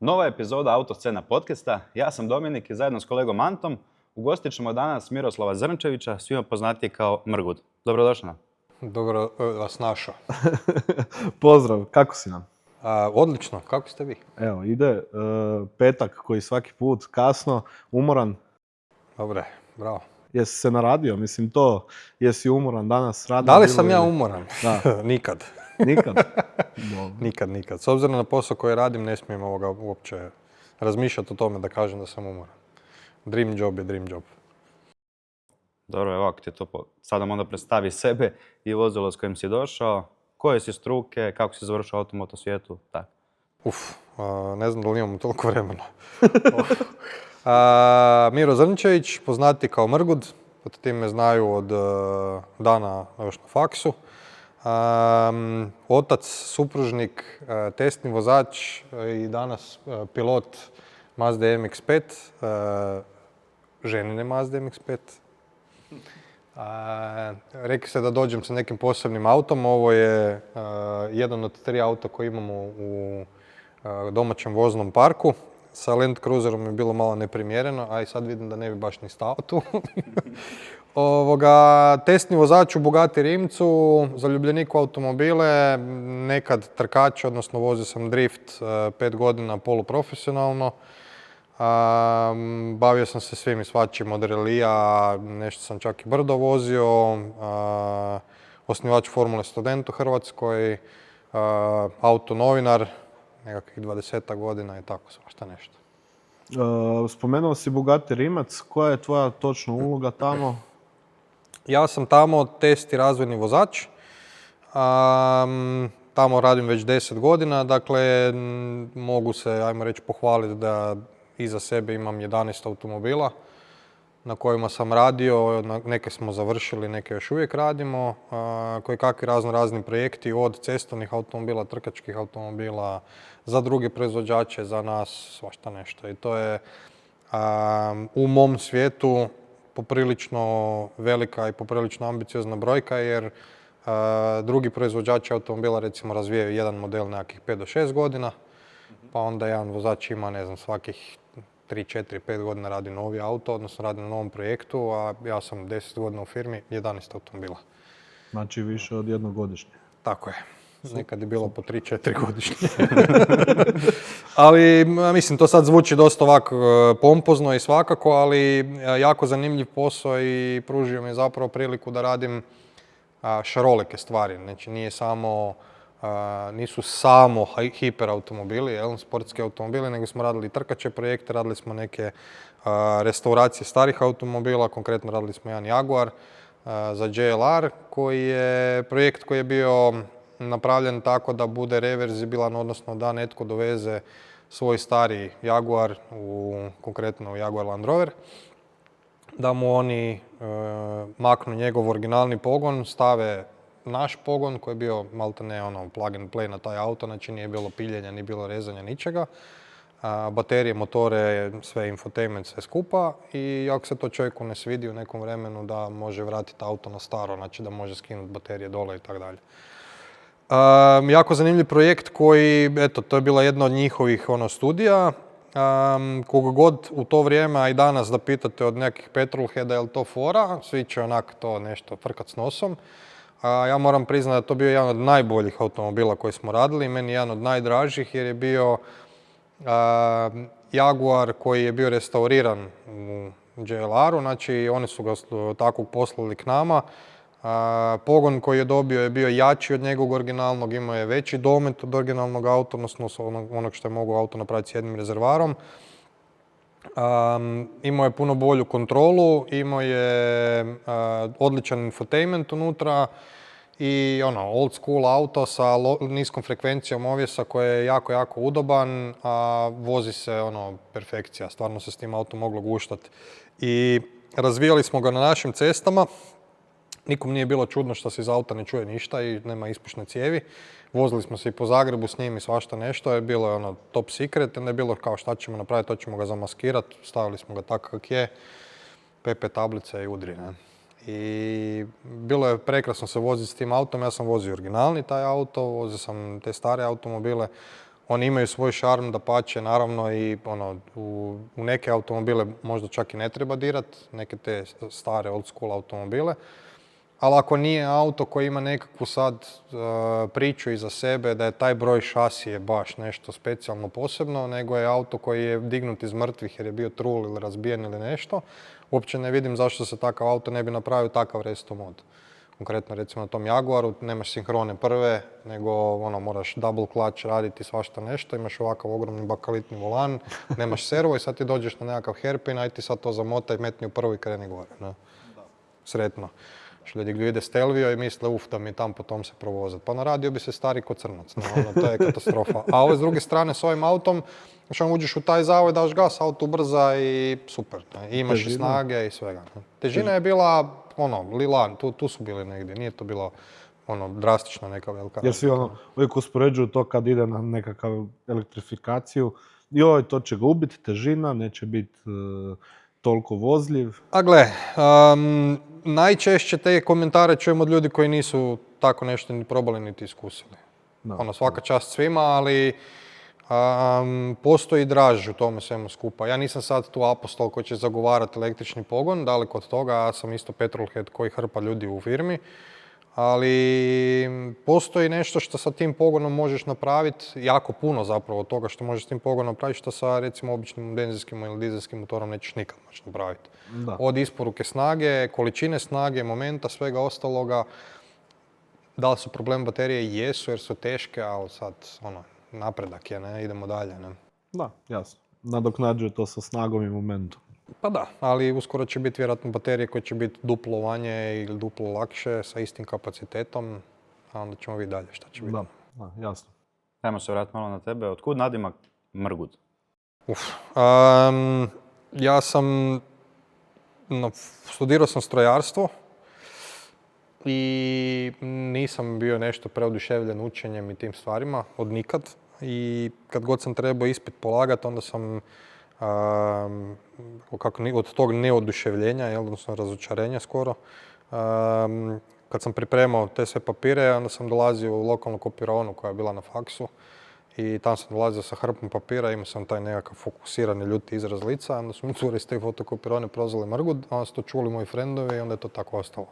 Nova epizoda Autoscena podcasta. Ja sam Dominik i zajedno s kolegom Antom ugostit ćemo danas Miroslava Zrnčevića, svima poznatiji kao Mrgud. Dobrodošli nam. Dobro vas našao. Pozdrav, kako si nam? Odlično, kako ste vi? Evo, ide petak koji svaki put kasno, umoran. Dobre, bravo. Jesi se naradio? Mislim to, jesi umoran danas? Da li sam ja umoran? Da. Nikad. Nikad? Nikad. S obzirom na posao koji radim, ne smijem uopće razmišljati o tome da kažem da sam umoran. Dream job je dream job. Dobro, evo ako ti je to sad nam onda predstavi sebe i vozilo s kojim si došao. Koje si struke, kako si završio automoto svijetu, tako. Ne znam da li imamo toliko vremena. Miro Zrnčević, poznati kao Mrgud, pod tim me znaju od dana još na faksu. Otac, supružnik, testni vozač i danas pilot Mazda MX-5, ženine Mazda MX-5. Rekli ste da dođem sa nekim posebnim autom. Ovo je jedan od 3 auta koje imamo u domaćem voznom parku. Sa Land Cruiserom je bilo malo neprimjereno, a i sad vidim da ne bi baš ni stao tu. Testni vozač u Bugatti Rimcu, zaljubljenik u automobile, nekad trkač, odnosno vozio sam drift 5 godina poluprofesionalno. Bavio sam se svim i svačim od relija, nešto sam čak i brdo vozio, osnivač Formule Student u Hrvatskoj, autonovinar, nekakvih 20 godina i tako svašta nešto. Spomenuo si Bugatti Rimac, koja je tvoja točna uloga tamo? Ja sam tamo test i razvojni vozač. Tamo radim već 10 godina, dakle mogu se, ajmo reći, pohvaliti da iza sebe imam 11 automobila na kojima sam radio, neke smo završili, neke još uvijek radimo, koji kakvi razni projekti od cestovnih automobila, trkačkih automobila, za druge proizvođače, za nas, svašta nešto. I to je u mom svijetu poprilično velika i poprilično ambiciozna brojka, jer drugi proizvođači automobila recimo razvijaju jedan model nekakvih 5 do 6 godina, pa onda jedan vozač ima, ne znam, svakih 3, 4, 5 godina radi novi auto, odnosno radi na novom projektu, a ja sam 10 godina u firmi, 11 automobila. Znači više od jednogodišnje. Tako je. Nekad je bilo po 3-4 godišnje. Ali, mislim, to sad zvuči dosta ovako pompozno i svakako, ali jako zanimljiv posao i pružio mi je zapravo priliku da radim šarolike stvari. Znači, nisu samo hiperautomobili, sportski automobili, nego smo radili trkače projekte, radili smo neke restauracije starih automobila, konkretno radili smo jedan Jaguar za JLR, koji je projekt koji je bio napravljen tako da bude reverzibilan, odnosno da netko doveze svoj stari Jaguar, konkretno Jaguar Land Rover, da mu oni maknu njegov originalni pogon, stave naš pogon koji je bio maltene plug and play na taj auto, znači nije bilo piljenja, nije bilo rezanja, ničega. Baterije, motore, sve infotainment, sve skupa i ako se to čovjeku ne svidi u nekom vremenu da može vratiti auto na staro, znači da može skinuti baterije dole i tako dalje. Jako zanimljiv projekt koji, eto, to je bila jedna od njihovih studija. Koga god u to vrijeme, a i danas da pitate od nekih petrolheada je li to fora, svi će onak to nešto frkat s nosom. Ja moram priznati da je to bio jedan od najboljih automobila koji smo radili, meni jedan od najdražih jer je bio Jaguar koji je bio restauriran u JLR-u, znači oni su ga tako poslali k nama. Pogon koji je dobio je bio jači od njegovog originalnog, imao je veći domet od originalnog auta, odnosno onog što je mogao auto napraviti s jednim rezervarom. Imao je puno bolju kontrolu, imao je odličan infotainment unutra i old school auto sa niskom frekvencijom ovjesa koji je jako, jako udoban, a vozi se perfekcija, stvarno se s tim autom moglo guštati. I razvijali smo ga na našim cestama. Nikom nije bilo čudno što se iz auta ne čuje ništa i nema ispušne cijevi. Vozili smo se i po Zagrebu s njim i svašta nešto, jer bilo je top secret, onda je bilo kao šta ćemo napraviti, to ćemo ga zamaskirati, stavili smo ga tako kak je, PP tablice i udri. I bilo je prekrasno se voziti s tim autom, ja sam vozio originalni taj auto, vozio sam te stare automobile. Oni imaju svoj šarm, dapače, naravno i u neke automobile možda čak i ne treba dirat, neke te stare old school automobile. Ali ako nije auto koji ima nekakvu sad priču iza sebe da je taj broj šasije baš nešto specijalno posebno, nego je auto koji je dignut iz mrtvih jer je bio trul ili razbijen ili nešto, uopće ne vidim zašto se takav auto ne bi napravio takav resto mod. Konkretno recimo na tom Jaguaru nemaš sinhrone prve, nego moraš double clutch raditi svašta nešto, imaš ovakav ogromni bakalitni volan, nemaš servo i sad ti dođeš na nekakav hairpin, aj ti sad to zamotaj, metni u prvu i kreni gore. Ne? Sretno. Ljudi vide Stelvio i misle, da mi je tam po tom se provozati. Pa naradio bi se stari ko crnac, to je katastrofa. A ove s druge strane s ovim autom, uđeš u taj zavoj, daš gas, auto ubrza i super. I imaš i snage i svega. Težina je bila, lilan, tu su bili negdje, nije to bilo drastično neka velika. Jer svi uvijek uspoređuju to kad ide na nekakav elektrifikaciju. Joj, to će ga ubiti, težina, neće biti toliko vozljiv. A gle, najčešće te komentare čujem od ljudi koji nisu tako nešto ni probali niti iskusili. Svaka čast svima, ali postoji draž u tome svemu skupa. Ja nisam sad tu apostol koji će zagovarati električni pogon, daleko od toga, ja sam isto petrolhead koji hrpa ljudi u firmi, ali postoji nešto što sa tim pogonom možeš napraviti, jako puno zapravo od toga što možeš s tim pogonom napraviti, što sa recimo običnim benzinskim ili dizelskim motorom nećeš nikad moći napraviti. Od isporuke snage, količine snage, momenta, svega ostaloga. Da li su problem baterije? Jesu jer su teške, ali sad napredak je, ne, idemo dalje. Ne? Da, jasno. Nadoknađuje to sa snagom i momentom. Pa da, ali uskoro će biti vjerojatno baterije koje će biti duplo manje ili duplo lakše sa istim kapacitetom, a onda ćemo vidjeti dalje šta će biti. Da, jasno. Ajmo se vratiti malo na tebe. Otkud nadimak Mrgud? Ja sam studirao sam strojarstvo i nisam bio nešto preoduševljen učenjem i tim stvarima, od nikad. I kad god sam trebao ispit polagati, onda sam od tog neoduševljenja, odnosno razočarenja skoro, kad sam pripremao te sve papire, onda sam dolazio u lokalnu kopiraonu koja je bila na faksu i tam sam dolazio sa hrpom papira, imao sam taj nekakav fokusirani ljuti izraz lica, onda su mi cure iz te fotokopirone prozvali Mrgud, onda su to čuli moji frendovi i onda je to tako ostalo.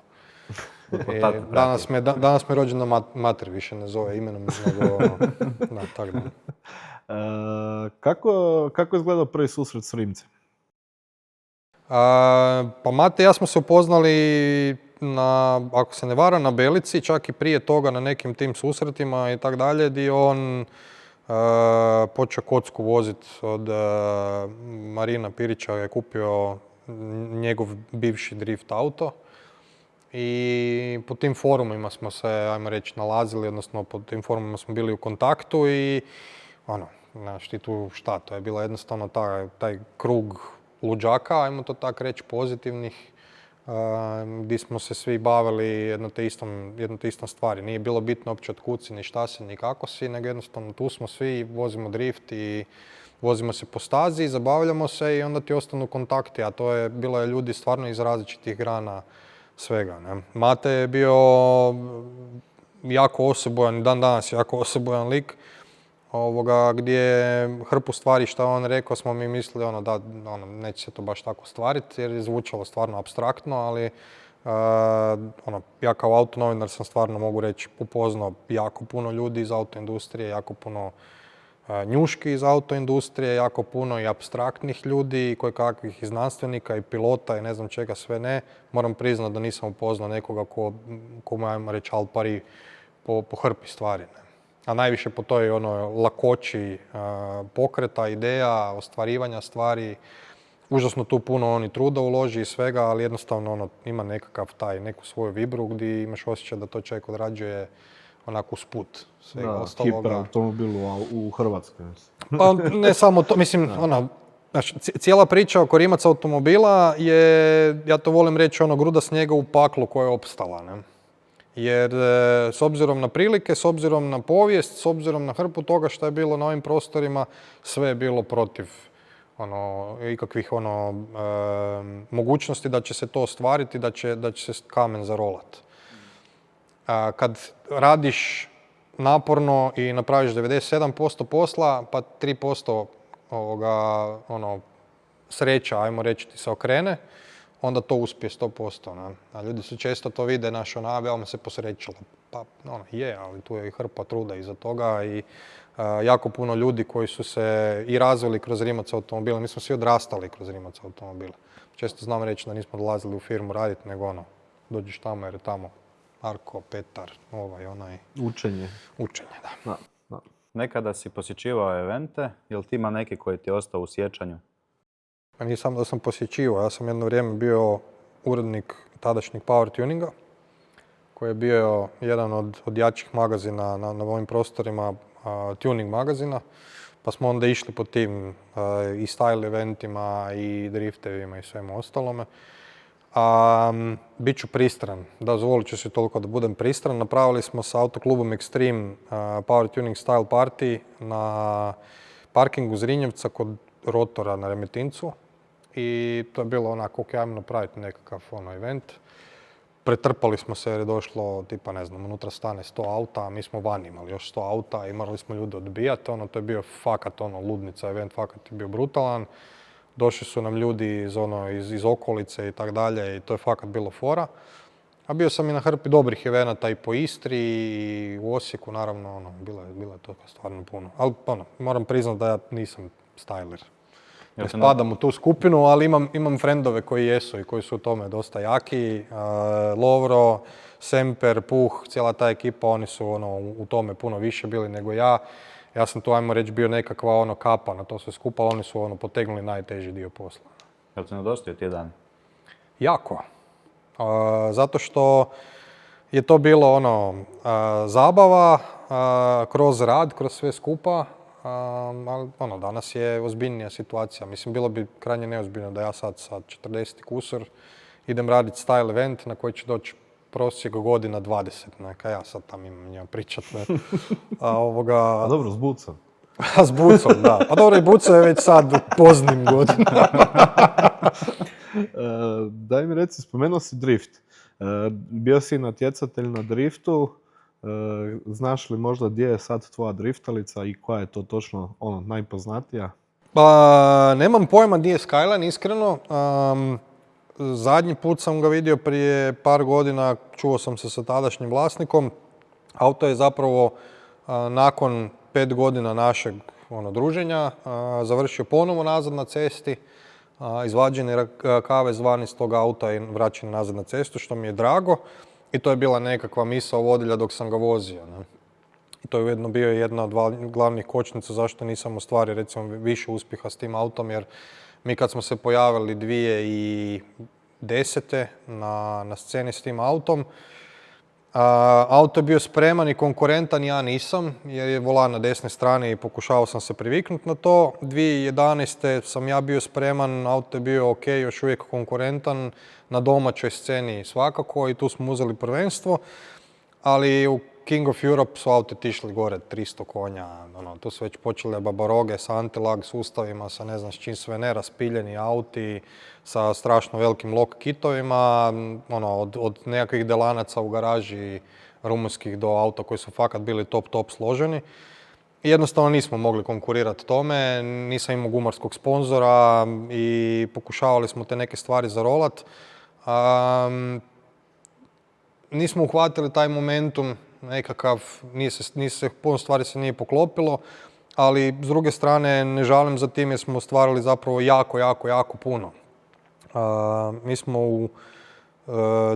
Danas me rođena mater više ne zove imenom, nego tako da. Kako je izgledao prvi susret s Rimcem? Pa Mate i ja smo se upoznali ako se ne varam, na Belici, čak i prije toga na nekim tim susretima i tak dalje, gdje on počeo kocku voziti od Marina Pirića, je kupio njegov bivši drift auto. I po tim forumima smo se, ajmo reći, nalazili, odnosno po tim forumima smo bili u kontaktu i znaš ti tu šta, to je bilo jednostavno taj krug luđaka, ajmo to tako reći, pozitivnih, gdje smo se svi bavili jedno te istom stvari. Nije bilo bitno uopće od kud si, ni šta si, ni kako si, nego jednostavno tu smo svi, vozimo drift i vozimo se po stazi, zabavljamo se i onda ti ostanu kontakti, a to je bilo ljudi stvarno iz različitih grana svega. Ne? Mate je bio jako osobojan, dan danas jako osobojan lik, gdje hrpu stvari što on rekao smo mi mislili da neće se to baš tako stvariti jer je zvučalo stvarno apstraktno, ali ja kao autonovinar sam stvarno, mogu reći, upoznao jako puno ljudi iz autoindustrije, jako puno njuški iz autoindustrije, jako puno i apstraktnih ljudi, kojekakvih i znanstvenika i pilota i ne znam čega sve ne. Moram priznati da nisam upoznao nekoga ko ajmo reći al pari po hrpi stvari. Ne. A najviše po toj lakoći pokreta, ideja, ostvarivanja stvari. Užasno tu puno oni truda uloži i svega, ali jednostavno ima neku svoju vibru gdje imaš osjećaj da to čovjek odrađuje onako usput svega ostaloga. Hiperautomobil u Hrvatskoj. Pa ne samo to, mislim, cijela priča oko Rimac automobila je, ja to volim reći, gruda snijega u paklu koja je opstala. Ne? Jer s obzirom na prilike, s obzirom na povijest, s obzirom na hrpu toga što je bilo na ovim prostorima, sve je bilo protiv ikakvih mogućnosti da će se to ostvariti, da će se kamen zarolati. Kad radiš naporno i napraviš 97% posla, pa 3% sreća, ajmo reći, ti se okrene, onda to uspije 100%. Ne? A ljudi su često to vide, veoma se posrećilo. Pa ali tu je i hrpa truda iza toga i jako puno ljudi koji su se i razvili kroz Rimac automobile. Mi smo svi odrastali kroz Rimac automobile. Često znam reći da nismo dolazili u firmu raditi, nego dođeš tamo jer je tamo Arko, Petar, onaj. Učenje. Učenje, da. Da. Nekada si posjećivao evente, jel ti ima neki koji ti je ostao u sjećanju? Pa nisam da sam posjećivao, ja sam jedno vrijeme bio urednik tadašnjeg Power Tuninga, koji je bio jedan od jačih magazina na ovim prostorima, tuning magazina, pa smo onda išli po tim i style eventima i driftevima i svemu ostalome. Biću pristran, dozvolit ću si toliko da budem pristran. Napravili smo sa autoklubom Extreme Power Tuning Style Party na parkingu Zrinjevca kod Rotora na Remetincu. I to je bilo onako, ok, ajmo napraviti nekakav event. Pretrpali smo se jer je došlo, tipa ne znam, unutra stane 100 auta, a mi smo vani imali još 100 auta i morali smo ljude odbijati. To je bio fakat ludnica, event fakat je bio brutalan. Došli su nam ljudi iz okolice i tak dalje i to je fakat bilo fora. A bio sam i na hrpi dobrih evenata i po Istri i u Osijeku, naravno, bilo je toga stvarno puno. Ali moram priznati da ja nisam styler. Ne spadam u tu skupinu, ali imam frendove koji jesu i koji su u tome dosta jaki. Lovro, Semper, Puh, cijela ta ekipa, oni su u tome puno više bili nego ja. Ja sam tu, ajmo reći, bio nekakva kapa na to sve skupa, ali oni su potegnuli najteži dio posla. Jel ti nedostaju ti dan? Jako. Zato što je to bilo zabava kroz rad, kroz sve skupa. Ali danas je ozbiljnija situacija. Mislim, bilo bi krajnje neozbiljno da ja sad 40 kusur idem raditi style event na koji će doći prosjek godina 20. Neka ja sad tam imam njima pričat. A dobro, s bucom. S bucom, da. Pa dobro, i buca je već sad u poznim godinama. Daj mi reci, spomenuo si drift. Bio si natjecatelj na driftu. Znaš li možda gdje je sad tvoja driftalica i koja je to točno najpoznatija? Pa, nemam pojma gdje je Skyline, iskreno. Zadnji put sam ga vidio prije par godina, čuo sam se sa tadašnjim vlasnikom. Auto je zapravo nakon 5 godina našeg druženja završio ponovo nazad na cesti. Izvađen je kavez van iz tog auta i vraćen nazad na cestu, što mi je drago. I to je bila nekakva misao vodilja dok sam ga vozio. Ne? I to je ujedno bio jedna od glavnih kočnica zašto nisam ostvario recimo više uspjeha s tim autom, jer mi kad smo se pojavili 2010. na sceni s tim autom, auto je bio spreman i konkurentan, ja nisam, jer je volan na desnoj strani i pokušao sam se priviknuti na to. 2011. sam ja bio spreman, auto je bio ok, još uvijek konkurentan, na domaćoj sceni svakako i tu smo uzeli prvenstvo, ali u King of Europe su auto tišli gore 300 konja, tu su već počele babaroge sa anti-lag sustavima, sa ne znam s čim sve ne, raspiljeni auti, sa strašno velikim lock kitovima, od nekakvih delanaca u garaži rumunskih do auta koji su fakat bili top složeni. I jednostavno nismo mogli konkurirati tome, nisam imao gumarskog sponzora i pokušavali smo te neke stvari zarolat. Nismo uhvatili taj momentum, nekakav, puno stvari se nije poklopilo, ali s druge strane ne žalim za tim jer smo ostvarili zapravo jako puno. Mi smo u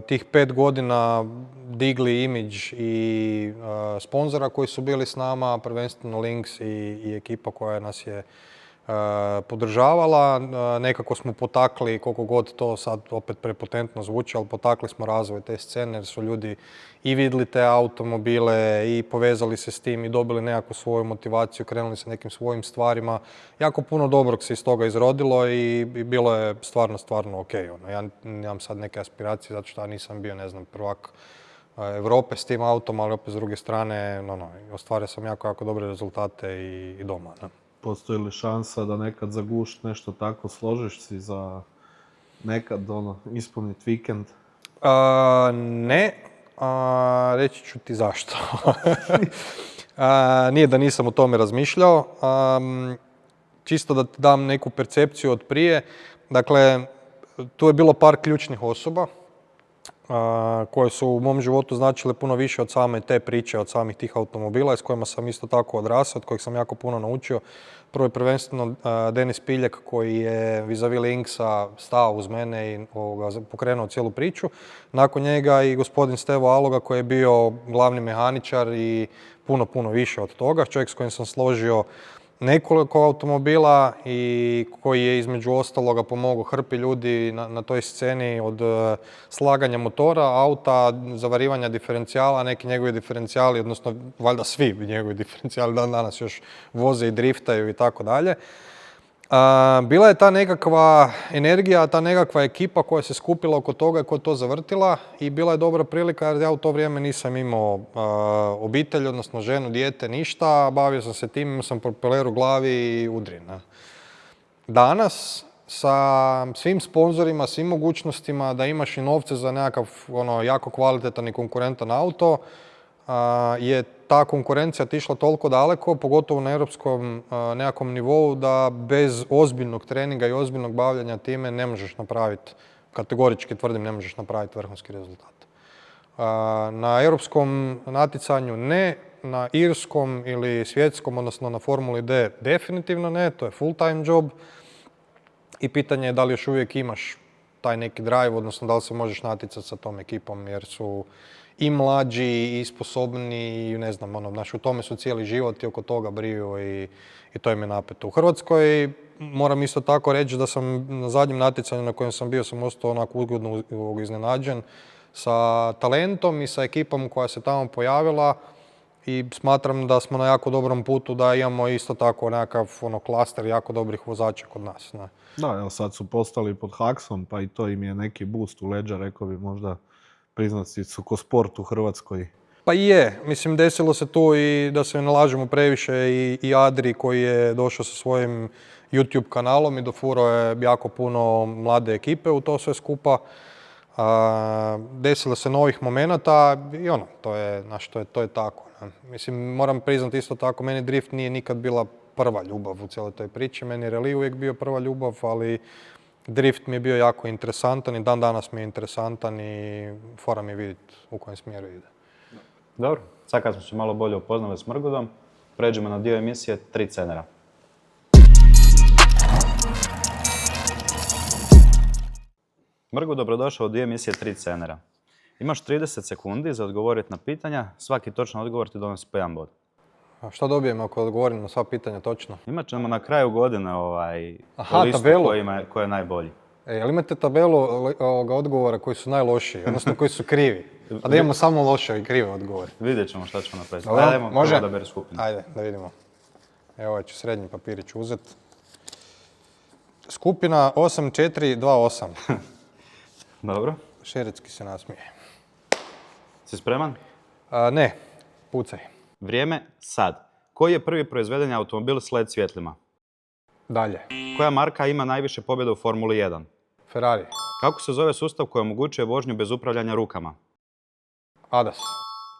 tih 5 godina digli imidž i sponzora koji su bili s nama, prvenstveno Lynx i ekipa koja nas je podržavala. Nekako smo potakli, koliko god to sad opet prepotentno zvuči, ali potakli smo razvoj te scene jer su ljudi i vidjeli te automobile i povezali se s tim i dobili nekakvu svoju motivaciju, krenuli sa nekim svojim stvarima. Jako puno dobrog se iz toga izrodilo i bilo je stvarno ok. Ja nemam sad neke aspiracije zato što ja nisam bio, ne znam, prvak Europe s tim autom, ali opet s druge strane ostvario sam jako dobre rezultate i doma. Ne? Postoji li šansa da nekad za gušt nešto tako složiš si za nekad ispuniti vikend? Ne, reći ću ti zašto. Nije da nisam o tome razmišljao. Čisto da ti dam neku percepciju od prije. Dakle, tu je bilo par ključnih osoba koje su u mom životu značile puno više od same te priče, od samih tih automobila, s kojima sam isto tako odrasao, od kojih sam jako puno naučio. Prvo je prvenstveno Denis Piljek, koji je vis-a-vis Linksa stao uz mene i pokrenuo cijelu priču. Nakon njega i gospodin Stevo Aloga, koji je bio glavni mehaničar i puno više od toga. Čovjek s kojim sam složio nekoliko automobila i koji je između ostaloga pomogao hrpi ljudi na toj sceni, od slaganja motora, auta, zavarivanja diferencijala, neki njegovi diferencijali, odnosno valjda svi njegovi diferencijali dan danas još voze i driftaju i tako dalje. Bila je ta nekakva energija, ta nekakva ekipa koja se skupila oko toga i koja je to zavrtila i bila je dobra prilika jer ja u to vrijeme nisam imao obitelj, odnosno ženu, dijete, ništa. Bavio sam se tim, imao sam propeler u glavi i udrin. Danas, sa svim sponzorima, svim mogućnostima da imaš i novce za nekakav jako kvalitetan i konkurentan auto, je ta konkurencija otišla toliko daleko, pogotovo na europskom nekakvom nivou, da bez ozbiljnog treninga i ozbiljnog bavljanja time ne možeš napraviti, kategorički tvrdim, ne možeš napraviti vrhunski rezultat. Na europskom natjecanju ne, na irskom ili svjetskom, odnosno na Formuli D definitivno ne, to je full time job i pitanje je da li još uvijek imaš taj neki drive, odnosno da li se možeš natjecati sa tom ekipom jer su i mlađi i sposobni i ne znam, u tome su cijeli život i oko toga briju i to im je napeto. U Hrvatskoj moram isto tako reći da sam na zadnjem natjecanju na kojem sam bio sam ostao onako ugodno iznenađen sa talentom i sa ekipom koja se tamo pojavila i smatram da smo na jako dobrom putu da imamo isto tako nekakav klaster jako dobrih vozača kod nas. Ne? Da, evo sad su postali pod Haksom, pa i to im je neki boost u leđa, rekao bi možda priznati su ko sport u Hrvatskoj. Pa je, mislim desilo se tu i da se ne lažemo previše i Adri koji je došao sa svojim YouTube kanalom i dofurao je jako puno mlade ekipe u to sve skupa. Desilo se novih momenata i to je tako. Ne? Mislim, moram priznati isto tako, meni drift nije nikad bila prva ljubav u cijeloj toj priči. Meni je rally uvijek bio prva ljubav, ali drift mi je bio jako interesantan i dan danas mi je interesantan i fora mi je vidjeti u kojem smjeru ide. Dobro, sad kad smo se malo bolje upoznali s Mrgodom, pređemo na dio emisije 3 cenera. Mrgo, dobrodošao u dio emisije 3 cenera. Imaš 30 sekundi za odgovoriti na pitanja, svaki točan odgovor ti donosi po 1 bod. A šta dobijem ako odgovorim na sva pitanja točno? Imat ćemo na kraju godine listu koji je najbolji. Jel imate tabelu odgovora koji su najlošiji, odnosno koji su krivi? A da imamo samo loše i krive odgovore. Vidjet ćemo šta ćemo napraviti. Ajde, može? Da beri skupinu. Ajde, da vidimo. Evo ću srednji papirić uzeti. Skupina 8428. Dobro. Šerecki se nasmije. Si spreman? Ne, pucaj. Vrijeme sad. Koji je prvi proizvedeni automobil s LED svjetlima? Dalje. Koja marka ima najviše pobjeda u Formuli 1? Ferrari. Kako se zove sustav koji omogućuje vožnju bez upravljanja rukama? ADAS.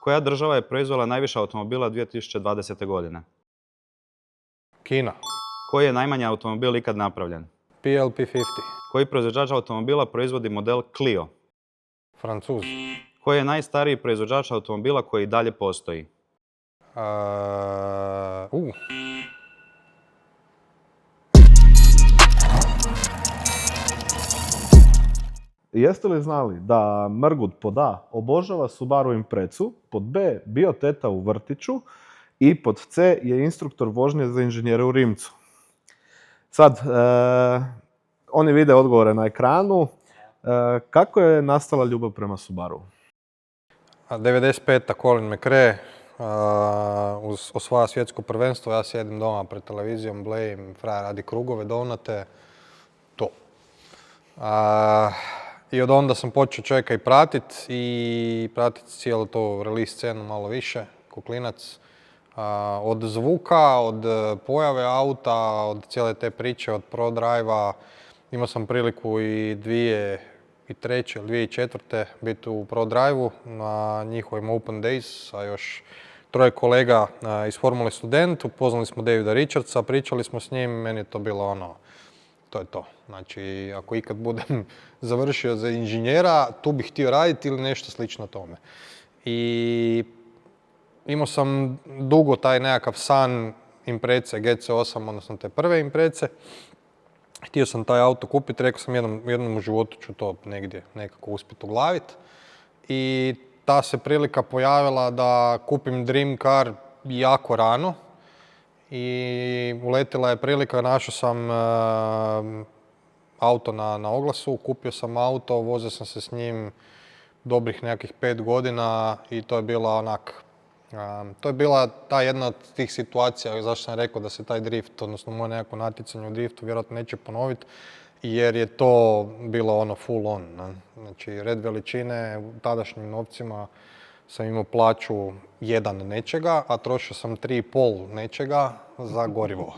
Koja država je proizvela najviše automobila 2020. godine? Kina. Koji je najmanji automobil ikad napravljen? PLP-50. Koji proizvođač automobila proizvodi model Clio? Francuz. Koji je najstariji proizvođač automobila koji i dalje postoji? Jeste li znali da Mrgud pod A obožava Subaru Imprezu, pod B bio teta u vrtiću i pod C je instruktor vožnje za inženjere u Rimcu? Sad, oni vide odgovore na ekranu. Kako je nastala ljubav prema Subaru? 95. Colin McRae osvaja svjetsko prvenstvo, ja sjedim doma pred televizijom, blejim, frajer radi krugove, donate, to. I od onda sam počeo čovjeka i pratiti cijelu to release scenu malo više, ko klinac. Od zvuka, od pojave auta, od cijele te priče, od ProDrive-a. Imao sam priliku i 2003. ili 2004. biti u ProDrive-u na njihovim Open Days, a još troje kolega iz Formule Student, upoznali smo Davida Richardsa, pričali smo s njim, meni je to bilo ono, to je to. Znači, ako ikad budem završio za inženjera, tu bih htio raditi ili nešto slično tome. I imao sam dugo taj nekakav san Impreze GC8, odnosno te prve Impreze. Htio sam taj auto kupiti, rekao sam jednom u životu ću to negdje nekako uspjeti uglaviti. I ta se prilika pojavila da kupim Dream Car jako rano. I uletila je prilika, našao sam auto na oglasu, kupio sam auto, vozio sam se s njim dobrih nekakvih 5 godina i to je bila onak, to je bila ta jedna od tih situacija zašto sam rekao da se taj drift, odnosno moje nekako natjecanje u driftu vjerojatno neće ponoviti, jer je to bilo ono full on. Ne? Znači, red veličine u tadašnjim novcima sam imao plaću 1 nečega, a trošio sam 3,5 nečega za gorivo.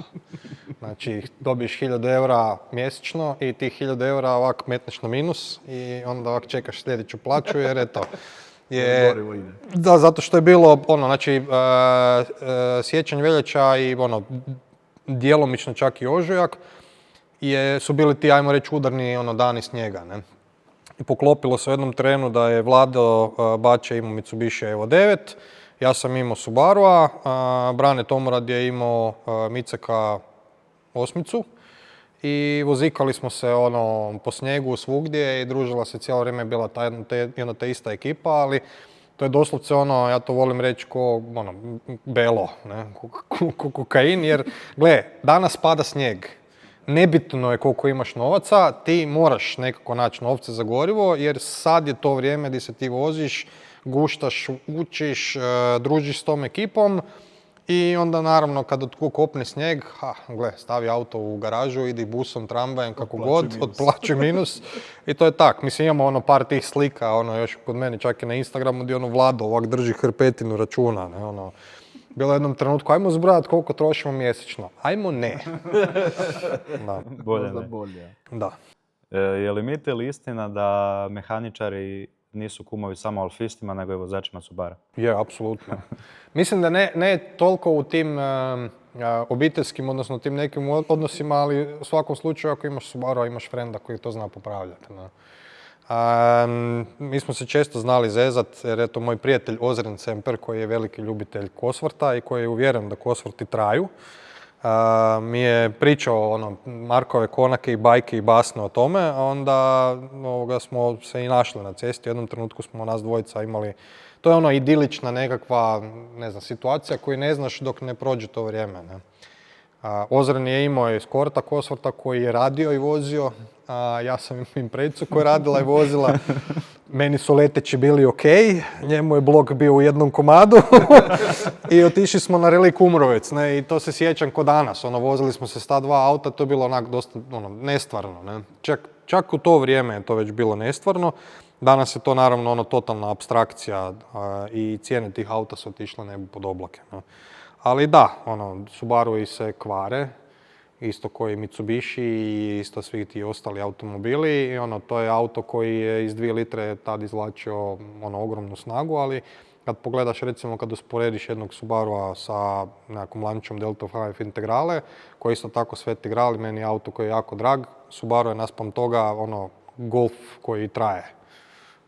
Znači, dobiješ 1000 eura mjesečno i tih 1000 eura ovak metneš na minus i onda ovak čekaš sljedeću plaću jer eto. Da, zato što je bilo, ono, znači, siječanj, veljača i ono, djelomično čak i ožujak su bili ti, ajmo reći, udarni dani snijega, ne. I poklopilo se u jednom trenu da je Vlado Bače imao Mitsubishi Evo 9, ja sam imao Subarua, Brane Tomorad je imao Miceka 8 i vozikali smo se po snijegu svugdje i družila se cijelo vrijeme, bila jedna ta ista ekipa, ali to je doslovce ja to volim reći ko belo, ne, ko kokain, jer gle, danas pada snijeg. Nebitno je koliko imaš novaca, ti moraš nekako naći novce za gorivo, jer sad je to vrijeme gdje se ti voziš, guštaš, učiš, družiš s tom ekipom i onda naravno kad kopne snijeg, gle, stavi auto u garažu, idi busom, tramvajem, kako god, otplaćuj minus i to je tak. Mislim, imamo par tih slika, još kod mene čak i na Instagramu gdje Vlado ovak drži hrpetinu računa, ne, bilo je u jednom trenutku, ajmo zbrojati koliko trošimo mjesečno. Ajmo ne. Da. Bolje. Da. Je li mit ili istina da mehaničari nisu kumovi samo alfistima, nego i vozačima Subara? Je, apsolutno. Mislim da ne toliko u tim obiteljskim, odnosno tim nekim odnosima, ali u svakom slučaju ako imaš Subaru, imaš frenda koji to zna popravljati. Ne? Mi smo se često znali zezat, jer eto moj prijatelj Ozren Semper, koji je veliki ljubitelj Coswortha i koji je uvjeren da Cosworthi traju, mi je pričao Markove konake i bajke i basne o tome, a onda smo se i našli na cesti. U jednom trenutku smo nas dvojica imali, to je idilična nekakva, ne znam, situacija koju ne znaš dok ne prođe to vrijeme. Ne? Ozren je imao Escorta Coswortha koji je radio i vozio, ja sam imao Imprezu koja je radila i vozila. Meni su leteći bili ok, njemu je blok bio u jednom komadu i otišli smo na Rally Kumrovec, ne, i to se sjećam ko danas, vozili smo se s ta 2 auta, to je bilo onak dosta nestvarno, ne. Čak u to vrijeme je to već bilo nestvarno, danas je to naravno totalna apstrakcija i cijene tih auta su otišle nebu pod oblake, ne. Ali da, Subarui se kvare, isto koji Mitsubishi i isto svi ti ostali automobili. I to je auto koji je iz 2 litre tad izvlačio ogromnu snagu, ali kad pogledaš, recimo kad usporediš jednog Subarua sa nekakvom lančom Delta 5 Integrale, koji isto tako Sveti Gral, meni je auto koji je jako drag, Subaru je naspram toga Golf koji traje.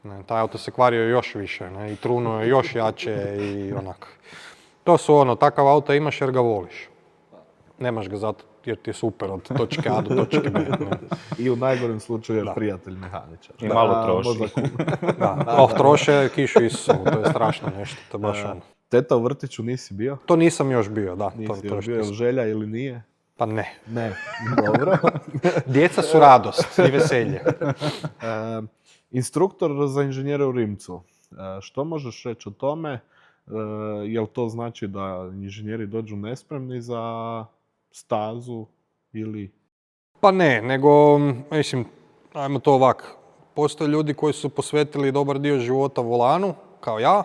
Ne, taj auto se kvario još više, ne, i trunuo je još jače i onak. To su takav auto imaš jer ga voliš. Nemaš ga zato jer ti je super od točke A do točke B. Ne. I u najgorem slučaju je prijatelj mehaničar. I malo troši. Da, troše kišu Isusovu, to je strašno nešto. To je baš Teta u vrtiću nisi bio? To nisam još bio, da. Nisi još bio, je li želja ili nije? Pa ne. Ne, dobro. Djeca su radost i veselje. Instruktor za inženjere u Rimcu. Što možeš reći o tome? Jel to znači da inženjeri dođu nespremni za stazu ili... Pa ne, nego, mislim, ajmo to ovak. Postoje ljudi koji su posvetili dobar dio života volanu, kao ja,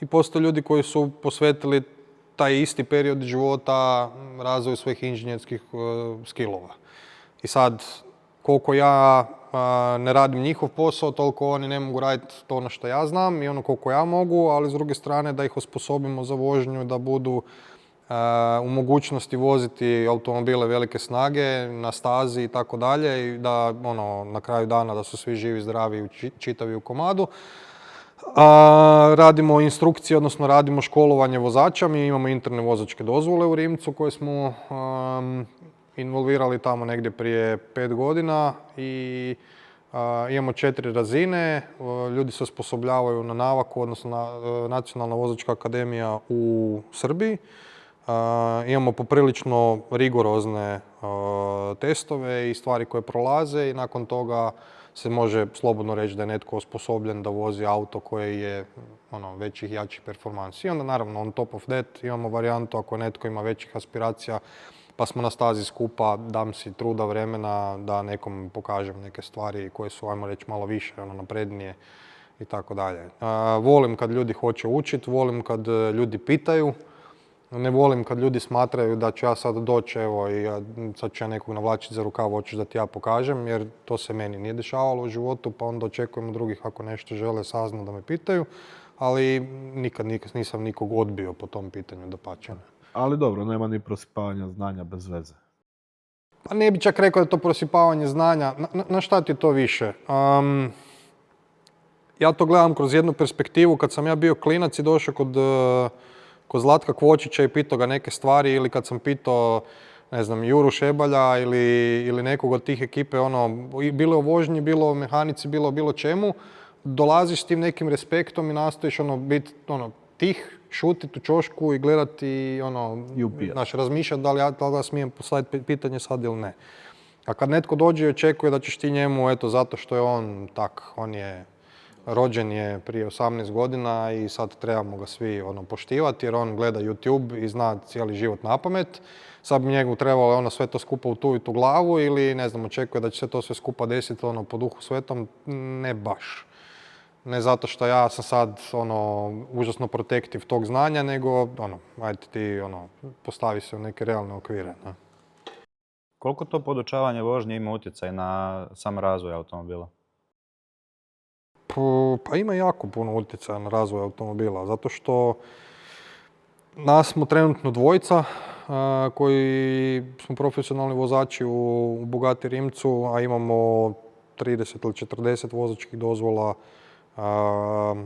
i postoje ljudi koji su posvetili taj isti period života razvoju svojih inženjerskih skillova. I sad, koliko ja ne radim njihov posao, toliko oni ne mogu raditi to ono što ja znam i ono koliko ja mogu, ali s druge strane da ih osposobimo za vožnju, da budu u mogućnosti voziti automobile velike snage na stazi i tako dalje i da na kraju dana da su svi živi, zdravi i čitavi u komadu. Radimo instrukcije, odnosno radimo školovanje vozača. Mi imamo interne vozačke dozvole u Rimcu koje smo involvirali tamo negdje prije 5 godina i imamo 4 razine. Ljudi se osposobljavaju na Navaku, odnosno Nacionalna vozačka akademija u Srbiji. Imamo poprilično rigorozne testove i stvari koje prolaze i nakon toga se može slobodno reći da je netko osposobljen da vozi auto koje je većih, jačih performansi. I onda naravno on top of that imamo varijantu ako netko ima većih aspiracija pa smo na stazi skupa, dam si truda, vremena da nekom pokažem neke stvari koje su, ajmo reći, malo više, naprednije i tako dalje. Volim kad ljudi hoće učiti, volim kad ljudi pitaju. Ne volim kad ljudi smatraju da ću ja sad doći, evo, i sad ću ja nekog navlačiti za rukav, hoćeš da ti ja pokažem, jer to se meni nije dešavalo u životu, pa onda očekujem od drugih ako nešto žele saznati da me pitaju, ali nikad nisam nikog odbio po tom pitanju, dapače. Ali dobro, nema ni prosipavanja znanja bez veze. Pa ne bi čak rekao da je to prosipavanje znanja. Na šta ti je to više? Ja to gledam kroz jednu perspektivu. Kad sam ja bio klinac i došao kod Zlatka Kvočića i pitao ga neke stvari, ili kad sam pitao, ne znam, Juru Šebalja ili nekog od tih ekipe, bilo o vožnji, bilo o mehanici, bilo čemu, dolaziš s tim nekim respektom i nastojiš biti tih, šutiti u čošku i gledati razmišljati da li ja smijem postaviti pitanje sad ili ne. A kad netko dođe i očekuje da ćeš ti njemu, zato što je on je rođen je prije 18 godina i sad trebamo ga svi poštivati jer on gleda YouTube i zna cijeli život napamet. Sad bi njegu trebalo sve to skupa utuviti u glavu ili ne znam, očekuje da će se to sve skupa desiti po duhu svetom. Ne baš. Ne zato što ja sam sad užasno protektiv tog znanja, nego ajde ti postavi se u neke realne okvire. Ne? Koliko to podučavanje vožnje ima utjecaj na sam razvoj automobila? Pa ima jako puno utjecaja na razvoj automobila, zato što nas smo trenutno dvojica koji smo profesionalni vozači u Bugatti Rimcu, a imamo 30 ili 40 vozačkih dozvola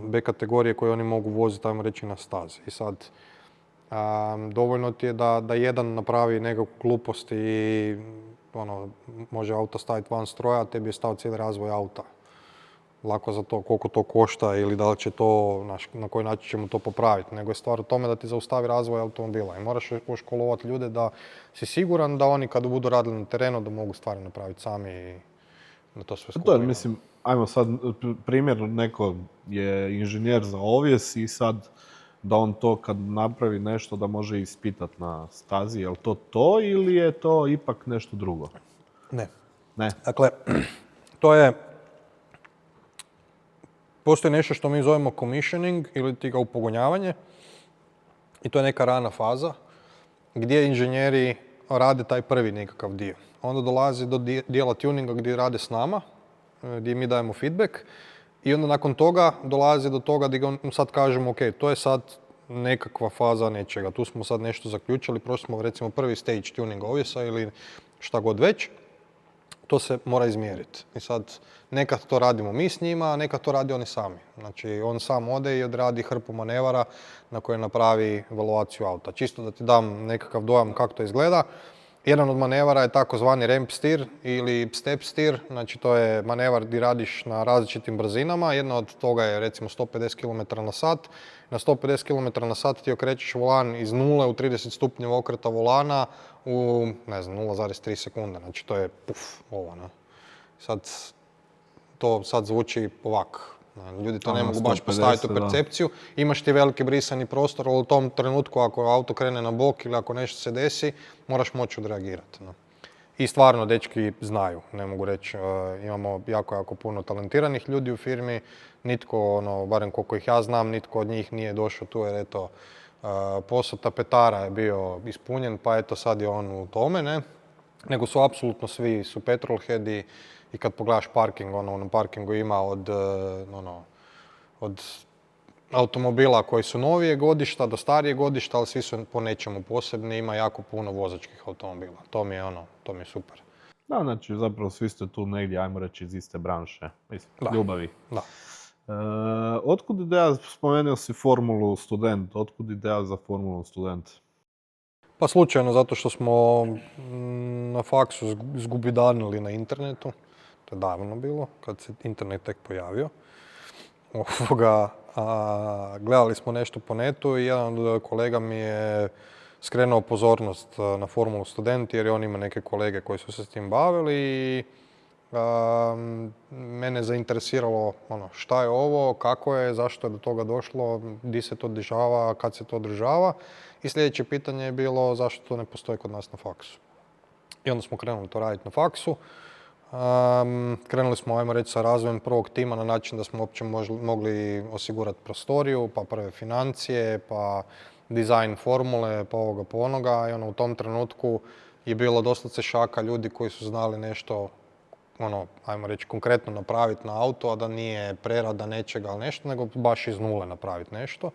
B kategorije koje oni mogu voziti, ajmo reći, na stazi. I sad, dovoljno ti je da jedan napravi nekakvu glupost i može auto staviti van stroja, a tebi je stao cijeli razvoj auta. Lako za to koliko to košta ili da li će to, na koji način ćemo to popraviti, nego je stvar u tome da ti zaustavi razvoj automobila i moraš školovati ljude da si siguran da oni kad budu radili na terenu da mogu stvari napraviti sami i da to sve skupa. To je, mislim, ajmo sad primjer, neko je inženjer za ovjes i sad da on to kad napravi nešto da može ispitati na stazi, je li to ili je to ipak nešto drugo? Ne. Ne? Dakle, postoji nešto što mi zovemo commissioning ili ti ga upogonjavanje i to je neka rana faza gdje inženjeri rade taj prvi nekakav dio. Onda dolazi do dijela tuninga gdje rade s nama, gdje mi dajemo feedback i onda nakon toga dolazi do toga gdje sad kažemo ok, to je sad nekakva faza nečega. Tu smo sad nešto zaključili, prošli smo recimo prvi stage tuning ovjesa ili šta god već. To se mora izmjeriti. I sad nekad to radimo mi s njima, a nekad to radi oni sami. Znači on sam ode i odradi hrpu manevara na koje napravi evaluaciju auta. Čisto da ti dam nekakav dojam kako to izgleda. Jedan od manevara je takozvani ramp steer ili step steer. Znači to je manevar gdje radiš na različitim brzinama. Jedna od toga je recimo 150 km na sat. Na 150 km na sat ti okrećeš volan iz 0 u 30 stupnjeva okreta volana u, ne znam, 0,3 sekunde. Znači to je puf, ovo, ne. To sad zvuči ovak. Ljudi to ne mogu baš postaviti u percepciju. Imaš ti veliki brisani prostor, ali u tom trenutku ako auto krene na bok ili ako nešto se desi, moraš moći odreagirati. Ne. I stvarno, dečki znaju, ne mogu reći. Imamo jako puno talentiranih ljudi u firmi. Nitko, barem koliko ih ja znam, nitko od njih nije došao tu jer eto, posao tapetara je bio ispunjen, pa eto sad je on u tome, ne. nego su apsolutno svi su petrolheadi i kad pogledaš parking, na parkingu ima od automobila koji su novije godišta do starije godišta, ali svi su po nečemu posebni, ima jako puno vozačkih automobila. To mi je super. Da, znači zapravo svi ste tu negdje, ajmo reći, iz iste branše, iz Da. ljubavi. Da. Otkud ideja, spomenuo si Formulu Student, otkud ideja za Formulu Student? Pa slučajno, zato što smo na faksu zgubidanili na internetu. To je davno bilo, kad se internet tek pojavio. Gledali smo nešto po netu i jedan od kolega mi je skrenuo pozornost na Formulu Student jer on ima neke kolege koji su se s tim bavili i mene zainteresiralo šta je ovo, kako je, zašto je do toga došlo, gdje se to dešava, kad se to održava. I sljedeće pitanje je bilo zašto to ne postoji kod nas na faksu. I onda smo krenuli to raditi na faksu. Krenuli smo, ajmo reći, sa razvojem prvog tima na način da smo uopće mogli osigurati prostoriju, pa prve financije, pa dizajn formule, pa ovoga po onoga. I u tom trenutku je bilo doslovce šaka ljudi koji su znali nešto, ajmo reći, konkretno napraviti na auto, a da nije prerada nečega ili nešto, nego baš iz nule napraviti nešto.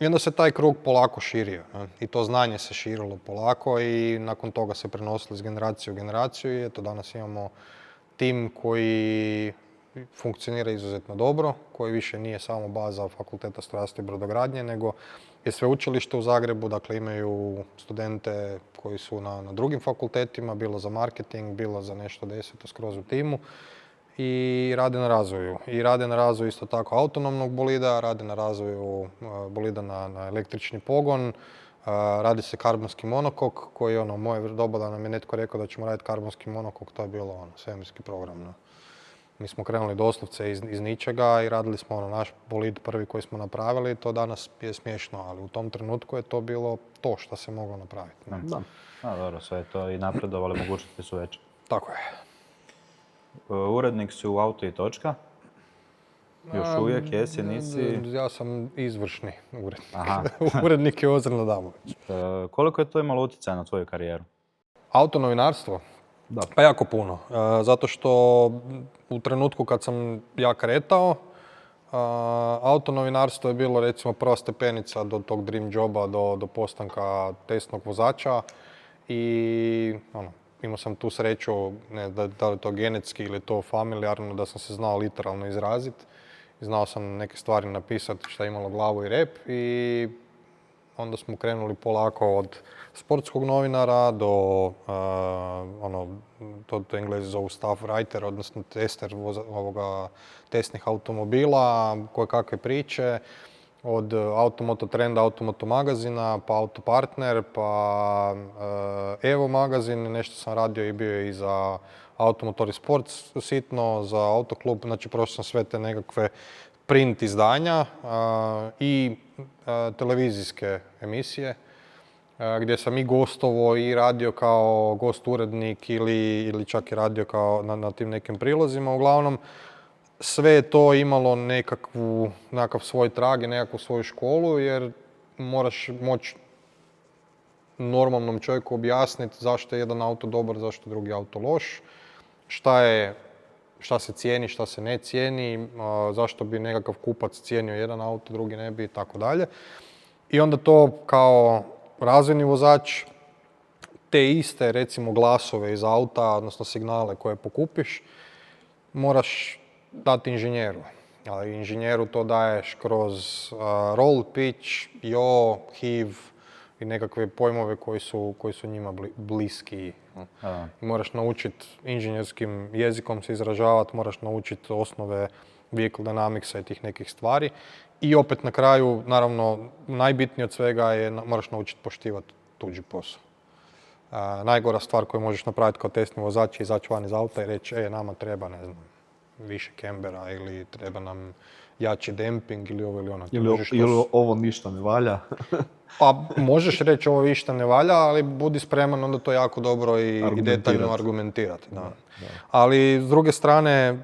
I onda se taj krug polako širio. I to znanje se širilo polako i nakon toga se prenosilo iz generacije u generaciju i eto danas imamo tim koji funkcionira izuzetno dobro, koji više nije samo baza Fakulteta strojarstva i brodogradnje, nego je sveučilište u Zagrebu, dakle imaju studente koji su na drugim fakultetima, bilo za marketing, bilo za nešto deseto skroz u timu. I rade na razvoju. I rade na razvoju isto tako autonomnog bolida, rade na razvoju bolida na električni pogon, radi se karbonski monokok koji u moje doba da nam je netko rekao da ćemo raditi karbonski monokok, to je bilo svemirski program. Mi smo krenuli doslovce iz ničega i radili smo naš bolid prvi koji smo napravili, to danas je smiješno, ali u tom trenutku je to bilo to što se moglo napraviti. Da. Dobro, sve je to i napredovali, mogućnosti su veće. Tako je. Urednik si u Auto i točka? Još uvijek, jesi, nisi? Ja sam izvršni urednik. Aha. Urednik je Ozren Adamović. Koliko je to imalo utjecaja na tvoju karijeru? Autonovinarstvo? Da. Pa jako puno. Zato što u trenutku kad sam ja kretao, autonovinarstvo je bilo recimo prva stepenica do tog dream joba, do postanka testnog vozača i imao sam tu sreću, ne da li je to genetski ili to familijarno, da sam se znao literalno izraziti. Znao sam neke stvari napisati što je imalo glavu i rep i onda smo krenuli polako od sportskog novinara do, to Englezi zovu staff writer, odnosno tester testnih automobila, koje kakve priče, od Automoto Trenda, Automoto magazina, pa Autopartner, pa Evo magazin, nešto sam radio i bio i za Automotor i Sport sitno, za Autoklub, znači prošao sam sve te nekakve print izdanja i televizijske emisije gdje sam i gostovao i radio kao gost urednik ili čak i radio kao na tim nekim prilozima. Uglavnom, sve je to imalo nekakav svoj trag i nekakvu svoju školu jer moraš moći normalnom čovjeku objasniti zašto je jedan auto dobar, zašto je drugi auto loš, šta se cijeni, šta se ne cijeni, zašto bi nekakav kupac cijenio jedan auto, drugi ne bi i tako dalje. I onda to kao razvojni vozač te iste recimo glasove iz auta, odnosno signale koje pokupiš, moraš dati inženjeru. Ali inženjeru to daješ kroz roll, pitch, yaw, heave i nekakve pojmove koji su njima bliski. Moraš naučiti inženjerskim jezikom se izražavati, moraš naučiti osnove vehicle dynamicsa i tih nekih stvari. I opet na kraju, naravno, najbitnije od svega je moraš naučiti poštivati tuđi posao. Najgora stvar koju možeš napraviti kao testni vozač je izaći van iz auta i reći nama treba, ne znam, više kembera ili treba nam jači demping ili ovo ili ono. Ili ovo ništa ne valja. Pa možeš reći ovo ništa ne valja, ali budi spreman onda to jako dobro i detaljno argumentirati. Da. Ali s druge strane,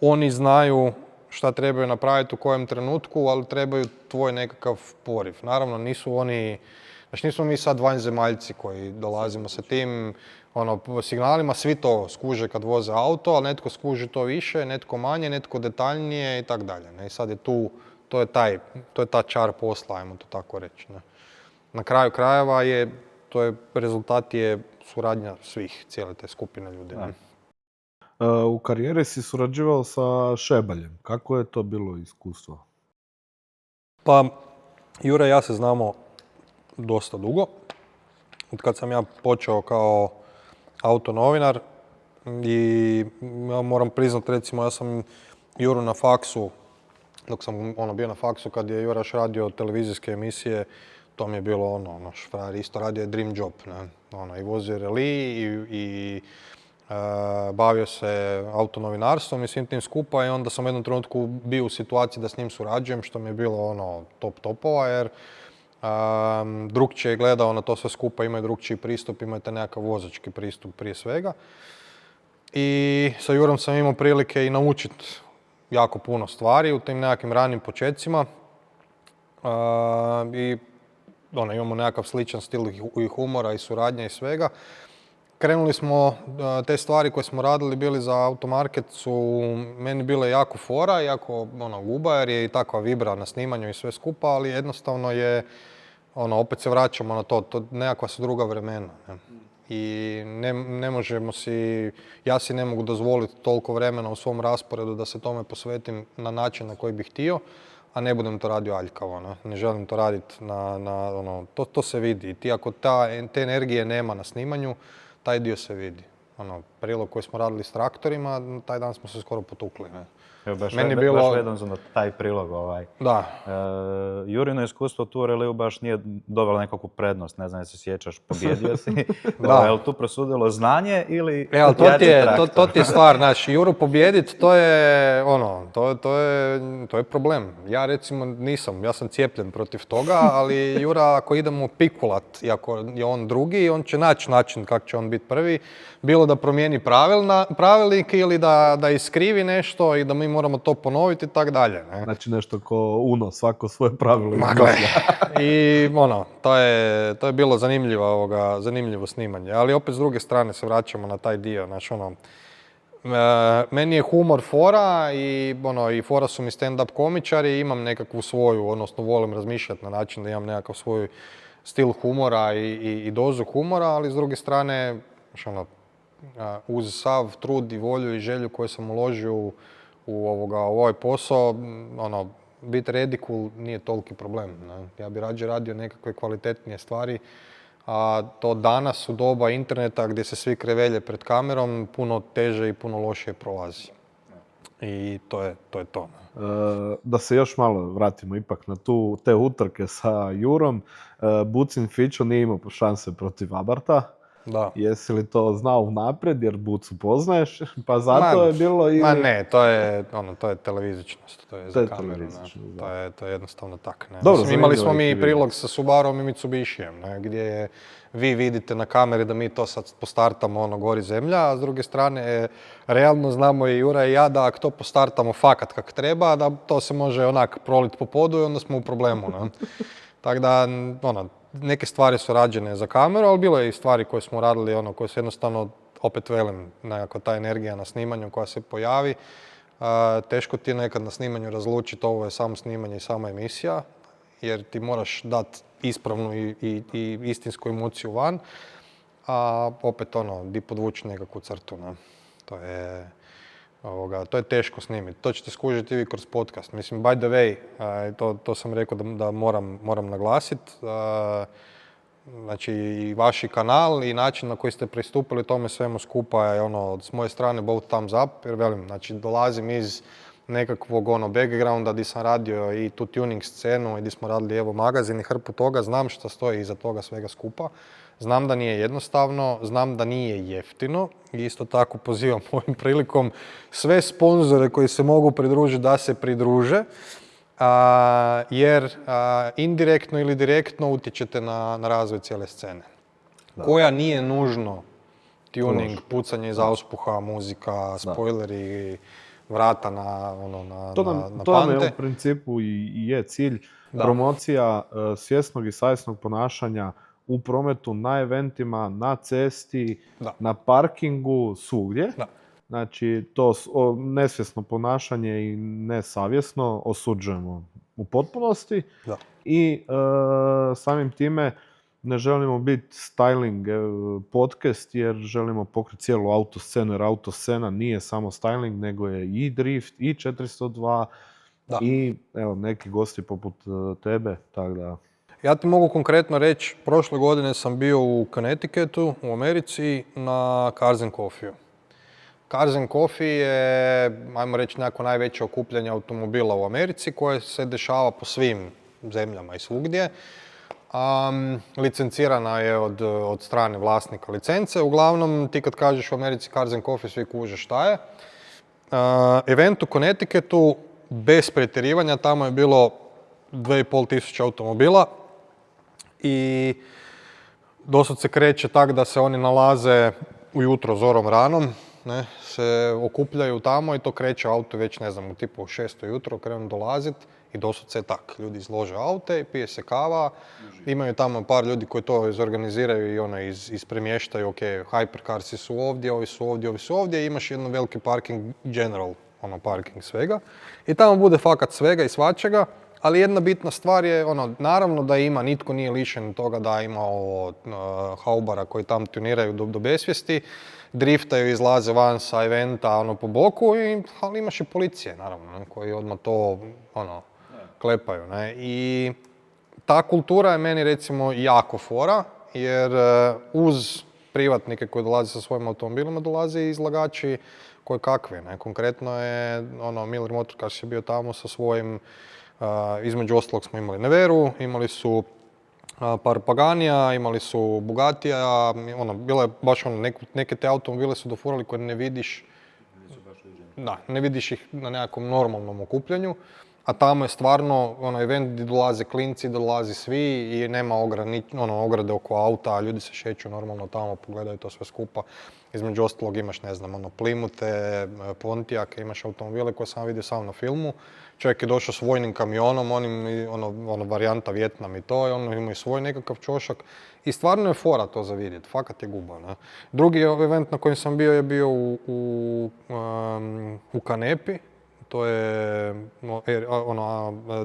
oni znaju šta trebaju napraviti u kojem trenutku, ali trebaju tvoj nekakav poriv. Naravno, Znači nismo mi sad vanzemaljci koji dolazimo sa tim signalima, svi to skuže kad voze auto, ali netko skuži to više, netko manje, netko detaljnije i tako dalje. I sad je tu, to je ta čar posla, ajmo to tako reći. Ne. Na kraju krajeva rezultat je suradnja svih, cijele te skupine ljudi. Ne. U karijeri si surađivao sa Šebaljem. Kako je to bilo iskustvo? Pa, Jure i ja se znamo dosta dugo. Od kad sam ja počeo kao autonovinar i ja moram priznat, recimo, ja sam Juru na faksu, dok sam bio na faksu kad je Jura još radio televizijske emisije, to mi je bilo frajer isto radio je dream job, ne? I vozio reli i bavio se autonovinarstvom i svim tim skupa i onda sam u jednom trenutku bio u situaciji da s njim surađujem, što mi je bilo top topova, jer drugčije je gledao na to sve skupa, imaju drugčiji pristup, imate nekakav vozački pristup prije svega. I sa Jurom sam imao prilike i naučiti jako puno stvari u tim nekakvim ranim početcima. I imamo nekakav sličan stil i humora i suradnje i svega. Krenuli smo, te stvari koje smo radili bili za automarket su meni bile jako fora, jako guba jer je i takva vibra na snimanju i sve skupa, ali jednostavno je, opet se vraćamo na to nekakva su druga vremena. Ne? I ne možemo ja si ne mogu dozvoliti toliko vremena u svom rasporedu da se tome posvetim na način na koji bih htio, a ne budem to radio aljkavo. Ne želim to raditi to se vidi. Ti ako te energije nema na snimanju, taj dio se vidi. Prilog koji smo radili s traktorima, taj dan smo se skoro potukli. Ne? Baš vedam za taj prilog. Da. Jurino iskustvo tu u reliju baš nije dovelo nekakvu prednost, ne znam se sjećaš, pobjedio si. Je li tu presudilo znanje ili to ti je stvar, znači Juru pobjedit, to je problem. Ja recimo nisam, ja sam cijepljen protiv toga, ali Jura ako idemo pikulat i ako je on drugi, on će naći način kako će on biti prvi. Bilo da promijeni pravilnik ili da iskrivi nešto i da mi moramo to ponoviti i tako dalje. Znači nešto ko Uno, svako svoje pravilo. I to je bilo zanimljivo snimanje. Ali opet s druge strane se vraćamo na taj dio. Znači, meni je humor fora i fora su mi stand-up komičari, imam nekakvu svoju, odnosno volim razmišljati na način da imam nekakav svoj stil humora i dozu humora, ali s druge strane, uz sav trud i volju i želju koju sam uložio u ovaj posao, biti redikul nije toliki problem. Ne? Ja bi rađe radio nekakve kvalitetnije stvari, a to danas u doba interneta gdje se svi krevelje pred kamerom puno teže i puno lošije prolazi. I to je to. Da se još malo vratimo ipak na te utrke sa Jurom. Bucin Fićo nije imao šanse protiv Abarta. Da. Jesi li to znao unaprijed jer Bucu poznaješ, pa zato je bilo ili... Ma ne, to je televizičnost, to je za kameru, to je jednostavno tak. Ne. Dobro, imali smo mi prilog sa Subarom i Mitsubishijem, gdje vi vidite na kameri da mi to sad postartamo gori zemlja, a s druge strane realno znamo i Jura i ja da ako to postartamo fakat kak treba, da to se može onak prolit po podu i onda smo u problemu. Tako da, neke stvari su rađene za kameru, ali bilo je i stvari koje smo radili, koje su jednostavno, opet velim, nekako ta energija na snimanju koja se pojavi. Teško ti je nekad na snimanju razlučiti ovo je samo snimanje i sama emisija, jer ti moraš dati ispravnu i istinsku emociju van, a opet di podvući nekakvu crtu. Ne? To je teško snimiti. To ćete skužiti i vi kroz podcast. Mislim, by the way, to sam rekao da moram naglasiti. Znači, i vaši kanal i način na koji ste pristupili tome svemu skupa je s moje strane both thumbs up, jer velim, znači, dolazim iz nekakvog backgrounda gdje sam radio i tu tuning scenu i gdje smo radili Evo magazin i hrpu toga, znam što stoji iza toga svega skupa. Znam da nije jednostavno, znam da nije jeftino i isto tako pozivam ovim prilikom sve sponzore koji se mogu pridružiti da se pridruže, jer indirektno ili direktno utječete na razvoj cijele scene. Da. Koja nije nužno tuning, pucanje iz auspuha, muzika, spoileri, vrata na, ono, na, To na, nam, na to nam je pante. u principu i je cilj, Da. promocija svjesnog i savjesnog ponašanja u prometu, na eventima, na cesti, Da. na parkingu, svugdje. Da. Znači, to nesvjesno ponašanje i nesavjesno osuđujemo u potpunosti. Da. I samim time ne želimo biti styling podcast jer želimo pokriti cijelu autoscenu, jer autoscena nije samo styling, nego je i drift, i 402, Da. i evo, neki gosti poput tebe, tako da... Ja ti mogu konkretno reći, prošle godine sam bio u Connecticutu, u Americi, na Cars and Coffee-u. Cars and Coffee je, ajmo reći, nekako najveće okupljanje automobila u Americi koje se dešava po svim zemljama i svugdje. Licencirana je od strane vlasnika licence. Uglavnom, ti kad kažeš u Americi Cars and Coffee, svi kuže šta je. Event u Connecticutu, bez pretjerivanja, tamo je bilo 2500 automobila i dosad se kreće tak da se oni nalaze ujutro zorom ranom, ne, se okupljaju tamo i to kreće auto već, ne znam, u tipu 6 ujutro krenu dolaziti i dosad se tak. Ljudi izlože aute, pije se kava, imaju tamo par ljudi koji to izorganiziraju i ono ispremještaju, ok, hypercarsi su ovdje, ovi su ovdje, ovi su ovdje, imaš jedan veliki parking, general, ono parking svega. I tamo bude fakat svega i svačega, ali jedna bitna stvar je, ono, naravno da ima, nitko nije lišen toga da ima haubara koji tam tuniraju do besvijesti, driftaju, izlaze van sa eventa, ono, po boku, ali imaš i policije, naravno, ne, koji odmah to, ono, klepaju, ne. I ta kultura je meni, recimo, jako fora, jer uz privatnike koji dolaze sa svojim automobilima, dolaze i izlagači koje kakve, ne. Konkretno je, ono, Miller Motorcars je bio tamo sa svojim, između ostalog smo imali Neveru, imali su par Paganija, imali su Bugatija, ono, bilo je baš ono, neke te automobile su dofurali koje ne vidiš, da, ne vidiš ih na nekakvom normalnom okupljanju, a tamo je stvarno ono, event gdje dolaze klinci, dolazi svi i nema ograde oko auta, a ljudi se šeću normalno tamo, pogledaju to sve skupa. Između ostalog imaš, ne znam, ono, Plymouth, Pontiac, imaš automobile koje sam vidio samo na filmu. Čovjek je došao s vojnim kamionom, ono varijanta Vjetnam i to, i ono ima i svoj nekakav čošak. I stvarno je fora to za vidjeti, fakat je guba, ne? Drugi event na kojem sam bio je bio u Canepi. To je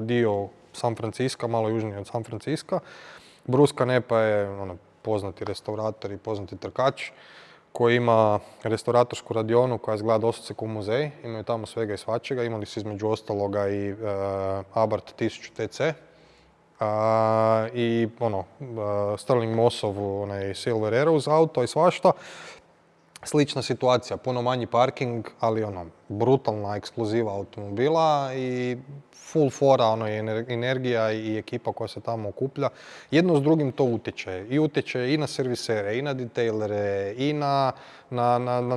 dio San Francisca, malo južnije od San Francisca. Bruce Canepa je poznati restaurator i poznati trkač koji ima restauratorsku radionu koja izgleda doslovce kao muzej. Imaju tamo svega i svačega. Imali su između ostaloga i Abarth 1000 TC. I Sterling Mossov onaj Silver Arrows auto i svašta. Slična situacija, puno manji parking, ali brutalna ekskluziva automobila i full fora, energija i ekipa koja se tamo okuplja. Jedno s drugim to utječe. I utječe i na servisere, i na detailere, i na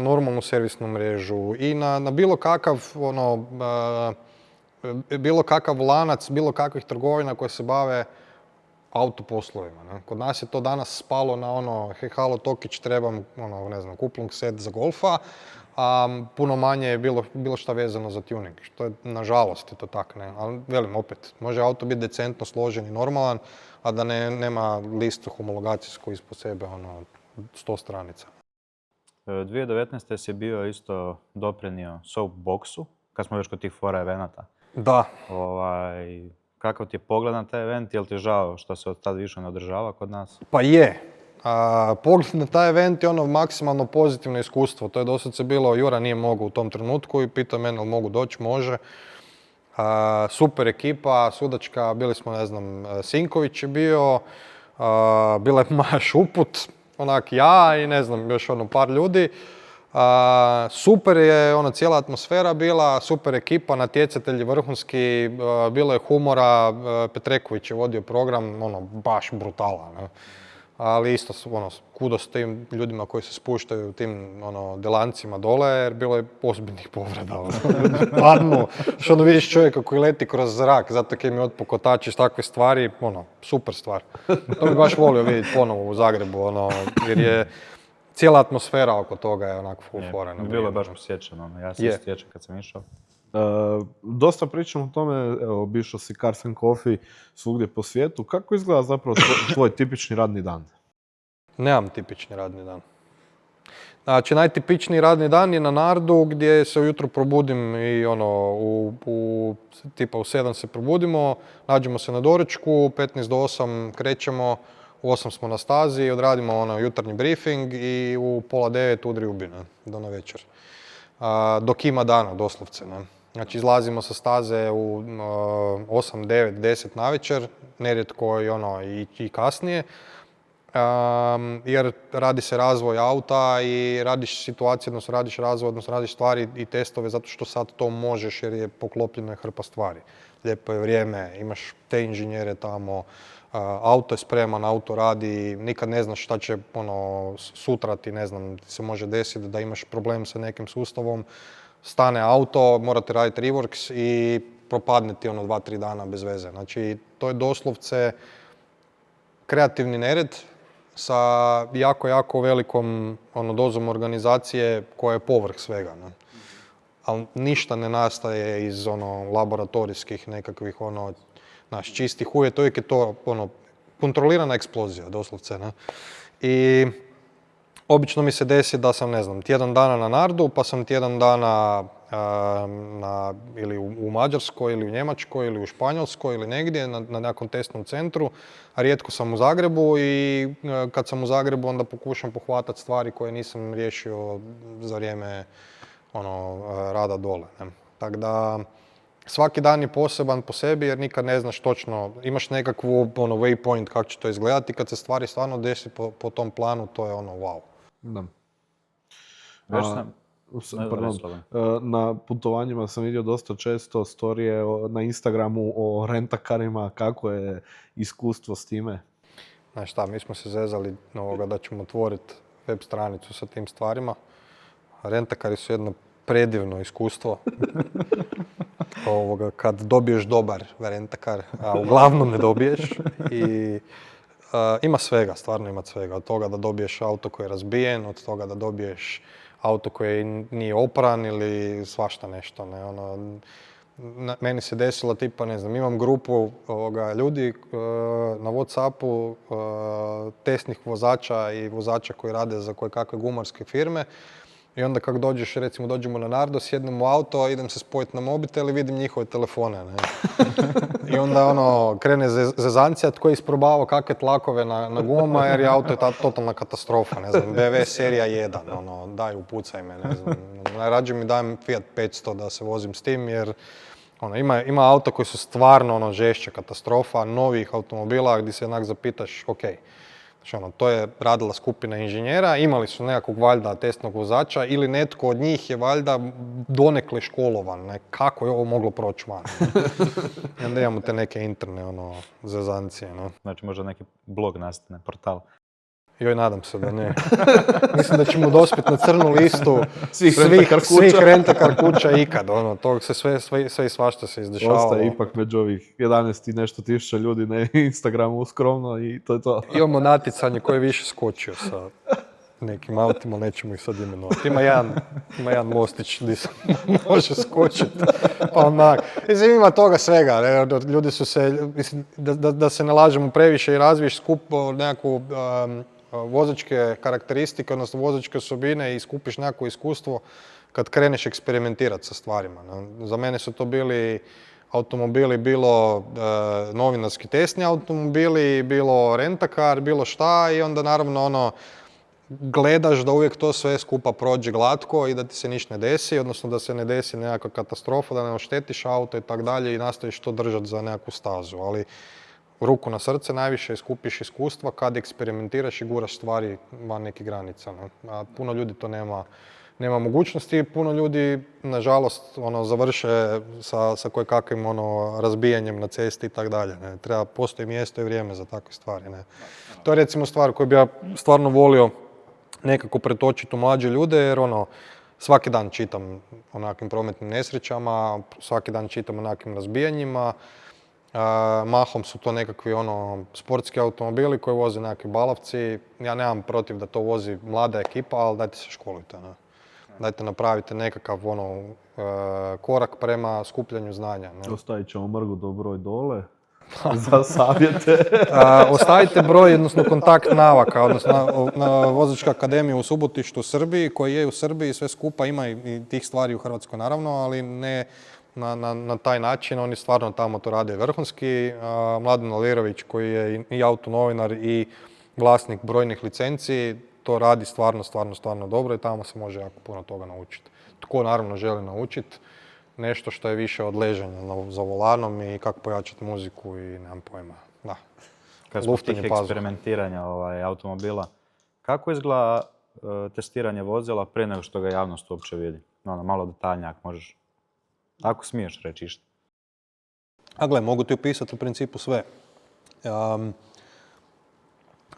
normalnu servisnu mrežu, i na bilo kakav lanac, bilo kakvih trgovina koje se bave autoposlovima. Ne? Kod nas je to danas spalo na hej, halo Tokić, trebam, kuplung set za golfa, a puno manje je bilo šta vezano za tuning, što je, nažalost, je to tak, ne? Ali velim, opet, može auto biti decentno složen i normalan, a da nema listu homologacijsku ispod sebe, 100 stranica. 2019. si bio isto doprinio Soapboxu, kad smo još kod tih fora evenata. Da. Kakav ti je pogled na taj event? Je li ti žao što se od tad više ne održava kod nas? Pa je. Pogled na taj event je maksimalno pozitivno iskustvo. To je dosad bilo, Jura nije mogao u tom trenutku i pitao mene li mogu doći, može. Super ekipa, sudačka, bili smo, ne znam, Sinković je bio, bila je Maja Šuput, ja i ne znam, još par ljudi. Super je cijela atmosfera bila, super ekipa, natjecatelji vrhunski, bilo je humora, Petreković je vodio program, baš brutala. Ne? Ali isto, kudos tim ljudima koji se spuštaju tim delancima dole, jer bilo je ozbiljnih povreda. Padnu, što vidiš čovjeka koji leti kroz zrak, zato kaj mi otpao kotačić, takve stvari, super stvar. To bi baš volio vidjeti ponovo u Zagrebu, jer je cijela atmosfera oko toga je onako full Je, fora. bilo je baš posjećano, ja se Je. sjećam kad sam išao. Dosta pričamo o tome, evo, obišao si Cars and Coffee svugdje po svijetu. Kako izgleda zapravo tvoj tipični radni dan? Nemam tipični radni dan. Znači, najtipičniji radni dan je na Nardu gdje se ujutro probudim i tipa u 7 se probudimo, nađemo se na doručku, 15 do 8 krećemo, u 8 smo na stazi, odradimo jutarnji briefing i u pola 9 udri ubine do navečer. Dok ima dana, doslovce. Ne? Znači, izlazimo sa staze u 8, 9, 10 navečer, nerijetko i kasnije. Jer radi se razvoj auta i radiš situacije, odnosno radiš razvoj, odnosno radiš stvari i testove zato što sad to možeš jer je poklopljena hrpa stvari. Lijepo je vrijeme, imaš te inženjere tamo, auto je spreman, auto radi, nikad ne znaš šta će sutra ti, ne znam, ti se može desiti da imaš problem sa nekim sustavom, stane auto, morate raditi reworks i propadne ti 2-3 dana bez veze. Znači, to je doslovce kreativni nered sa jako, jako velikom dozom organizacije koja je povrh svega. Ne? Ali ništa ne nastaje iz laboratorijskih nekakvih čistih uvjeta, uvijek je to kontrolirana eksplozija, doslovce. Ne? I obično mi se desi da sam, ne znam, tjedan dana na Nardu, pa sam tjedan dana ili u Mađarskoj, ili u Njemačkoj, ili u Španjolskoj, ili negdje na nekom testnom centru. A rijetko sam u Zagrebu i kad sam u Zagrebu onda pokušam pohvatati stvari koje nisam riješio za vrijeme rada dole. Tako da svaki dan je poseban po sebi jer nikad ne znaš točno, imaš nekakvu waypoint kako će to izgledati. Kad se stvari stvarno desi po tom planu, to je wow. Da. Na putovanjima sam vidio dosta često storije na Instagramu o rentakarima, kako je iskustvo s time? Znaš šta, mi smo se zezali da ćemo otvoriti web stranicu sa tim stvarima. Rentakari su jedno predivno iskustvo. Kad dobiješ dobar rentakar, a uglavnom ne dobiješ. I ima svega, stvarno ima svega. Od toga da dobiješ auto koji je razbijen, od toga da dobiješ auto koji nije opran ili svašta nešto. Ne? Meni se desilo tipa, ne znam, imam grupu ljudi na Whatsappu, testnih vozača i vozača koji rade za kojekakve gumarske firme. I onda kako dođeš, recimo dođemo na Nardo, sjednem u auto, idem se spojiti na mobitel i vidim njihove telefone. Ne? I onda krene zezancija tko je isprobavao kakve tlakove na gumama jer je auto je ta totalna katastrofa. Ne znam, BV serija 1, daj upucaj me, ne znam. Najrađe mi dajem Fiat 500 da se vozim s tim jer ima auta koji su stvarno žešća katastrofa, novih automobila gdje se jednak zapitaš, ok, znači, to je radila skupina inženjera, imali su nekakvog valjda testnog vozača ili netko od njih je valjda donekle školovan, ne? Kako je ovo moglo proći van. I onda imamo te neke interne zezancije. No? Znači možda neki blog nastane, portal. Joj, nadam se da ne. Mislim da ćemo dospjeti na crnu listu svih rentakar kuća ikad. To se sve i svašta se izdešavalo. Ostaje ipak među ovih 11 i nešto tisuća ljudi na Instagramu skromno i to je to. Imamo natjecanje koje je više skočio sa nekim autima, nećemo ih sad imenovati. Ima jedan mostić gdje se može skočiti. Pa mislim, ima toga svega. Ne? Ljudi su se, mislim, da se ne lažemo previše i razviješ skupo nekakvu vozačke karakteristike, odnosno vozačke osobine i skupiš nekako iskustvo kad kreneš eksperimentirati sa stvarima. Ne? Za mene su to bili automobili, bilo novinarski testni automobili, bilo rentakar, bilo šta i onda naravno gledaš da uvijek to sve skupa prođe glatko i da ti se ništa ne desi, odnosno da se ne desi nekakva katastrofa, da ne oštetiš auto i tako dalje i nastojiš to držati za nekakvu stazu. Ali ruku na srce najviše skupiš iskustva kad eksperimentiraš i guraš stvari van nekih granica. Ne? A puno ljudi to nema mogućnosti, puno ljudi nažalost završe sa kojekakvim razbijanjem na cesti i tako dalje. Postoji mjesto i vrijeme za takve stvari. Ne? To je recimo stvar koju bi ja stvarno volio nekako pretočiti u mlađe ljude jer svaki dan čitam o nekakvim prometnim nesrećama, svaki dan čitam o nekakvim razbijanjima Mahom su to nekakvi sportski automobili koji voze nekakvi balavci. Ja nemam protiv da to vozi mlada ekipa, ali dajte se školite. Ne? Dajte napravite nekakav korak prema skupljanju znanja. Ne? Ostavit ćemo Mrgu do broj dole za savjete. Ostavite broj, odnosno kontakt navaka, odnosno na Vozačka akademija u Subotištu u Srbiji, koji je u Srbiji, sve skupa ima i tih stvari u Hrvatskoj naravno, ali ne na taj način, oni stvarno tamo to rade vrhunski. Mladen Alirović koji je i autonovinar i vlasnik brojnih licenciji, to radi stvarno dobro i tamo se može jako puno toga naučiti. Tko naravno želi naučiti nešto što je više od leženja za volanom i kako pojačati muziku i nemam pojma. Da. Kad smo tih eksperimentiranja automobila, kako izgleda testiranje vozila prije nego što ga javnost uopće vidi? Malo detaljnije ako možeš. Ako smiješ reći išta. A gle, mogu ti opisati u principu sve.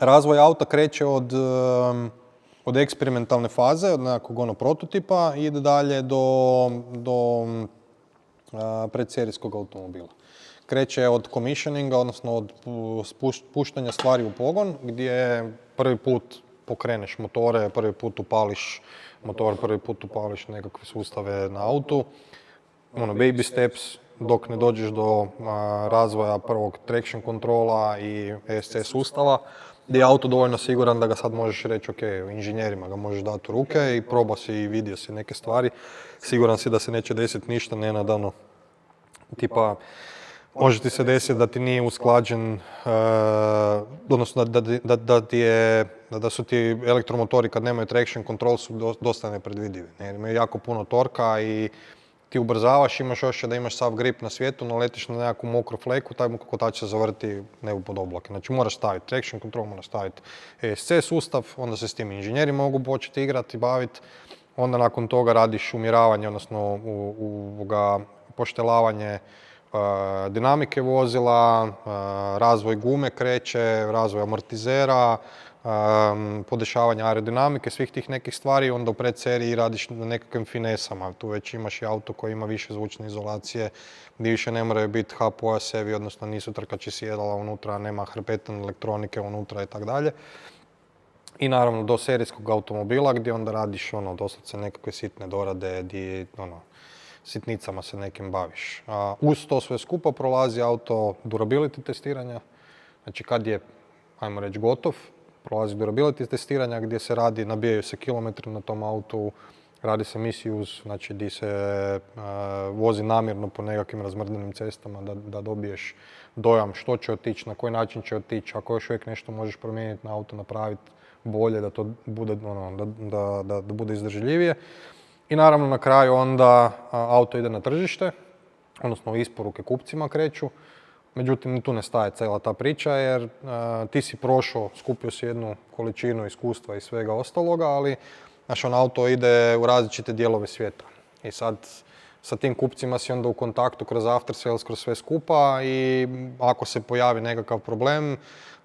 Razvoj auta kreće od eksperimentalne faze, od nekakvog prototipa i ide dalje do predserijskog automobila. Kreće od commissioninga, odnosno od puštanja stvari u pogon, gdje prvi put pokreneš motore, prvi put upališ motor, prvi put upališ nekakve sustave na autu. Baby steps, dok ne dođeš do razvoja prvog traction kontrola i ESC sustava, gdje je auto dovoljno siguran da ga sad možeš reći, ok, inženjerima ga možeš dati u ruke i probao si i vidio si neke stvari. Siguran si da se neće desiti ništa nenadano. Tipa, može ti se desiti da ti nije usklađen, odnosno da su ti elektromotori kad nemaju traction control su dosta nepredvidivi. Imaju jako puno torka i ti ubrzavaš, imaš još da imaš sav grip na svijetu, no letiš na nekakvu mokru fleku, taj kotač se zavrti nebo pod oblake. Znači moraš staviti traction control, moraš staviti ESC sustav, onda se s tim inženjeri mogu početi igrati i baviti. Onda nakon toga radiš umjeravanje, odnosno poštelavanje dinamike vozila, razvoj gume kreće, razvoj amortizera, podešavanje aerodinamike, svih tih nekih stvari, onda u predseriji radiš na nekakvim finesama. Tu već imaš i auto koji ima više zvučne izolacije, gdje više ne moraju biti H-pojasevi, odnosno nisu trkači sjedala unutra, nema hrpetan elektronike unutra i tako dalje. I naravno do serijskog automobila gdje onda radiš doslovce nekakve sitne dorade, gdje sitnicama se nekim baviš. Uz to sve skupa prolazi auto durability testiranja, znači kad je, ajmo reći, gotov, prolazi durability testiranja gdje se radi, nabijaju se kilometri na tom autu, radi se misuse, znači gdje se vozi namjerno po nekakvim razmrdanim cestama da dobiješ dojam što će otići, na koji način će otići, ako još uvijek nešto možeš promijeniti na auto, napraviti bolje, da to bude, da bude izdržljivije. I naravno na kraju onda auto ide na tržište, odnosno isporuke kupcima kreću. Međutim, tu ne staje cijela ta priča jer ti si prošao, skupio si jednu količinu iskustva i svega ostaloga, ali auto ide u različite dijelove svijeta. I sad sa tim kupcima si onda u kontaktu kroz after sales, kroz sve skupa i ako se pojavi nekakav problem,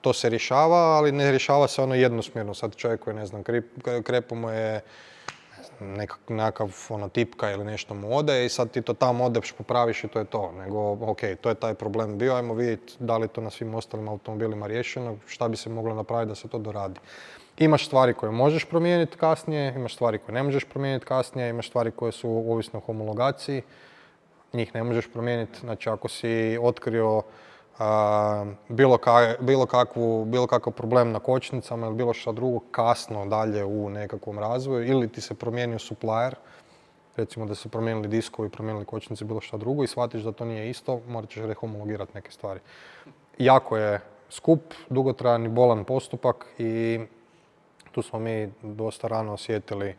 to se rješava, ali ne rješava se jednosmjerno. Sad čovjek koji, ne znam, krepo mu je nekakav tipka ili nešto mu ode i sad ti to tamo odeš, popraviš i to je to. Nego, ok, to je taj problem bio, ajmo vidjeti da li je to na svim ostalim automobilima riješeno, šta bi se moglo napraviti da se to doradi. Imaš stvari koje možeš promijeniti kasnije, imaš stvari koje ne možeš promijeniti kasnije, imaš stvari koje su ovisne o homologaciji, njih ne možeš promijeniti. Znači, ako si otkrio bilo kakav problem na kočnicama ili bilo što drugo kasno dalje u nekakvom razvoju ili ti se promijenio supplier, recimo da se promijenili diskovi, promijenili kočnice, bilo što drugo i shvatiš da to nije isto, morat ćeš rehomologirati neke stvari. Jako je skup, dugotrajan i bolan postupak i tu smo mi dosta rano osjetili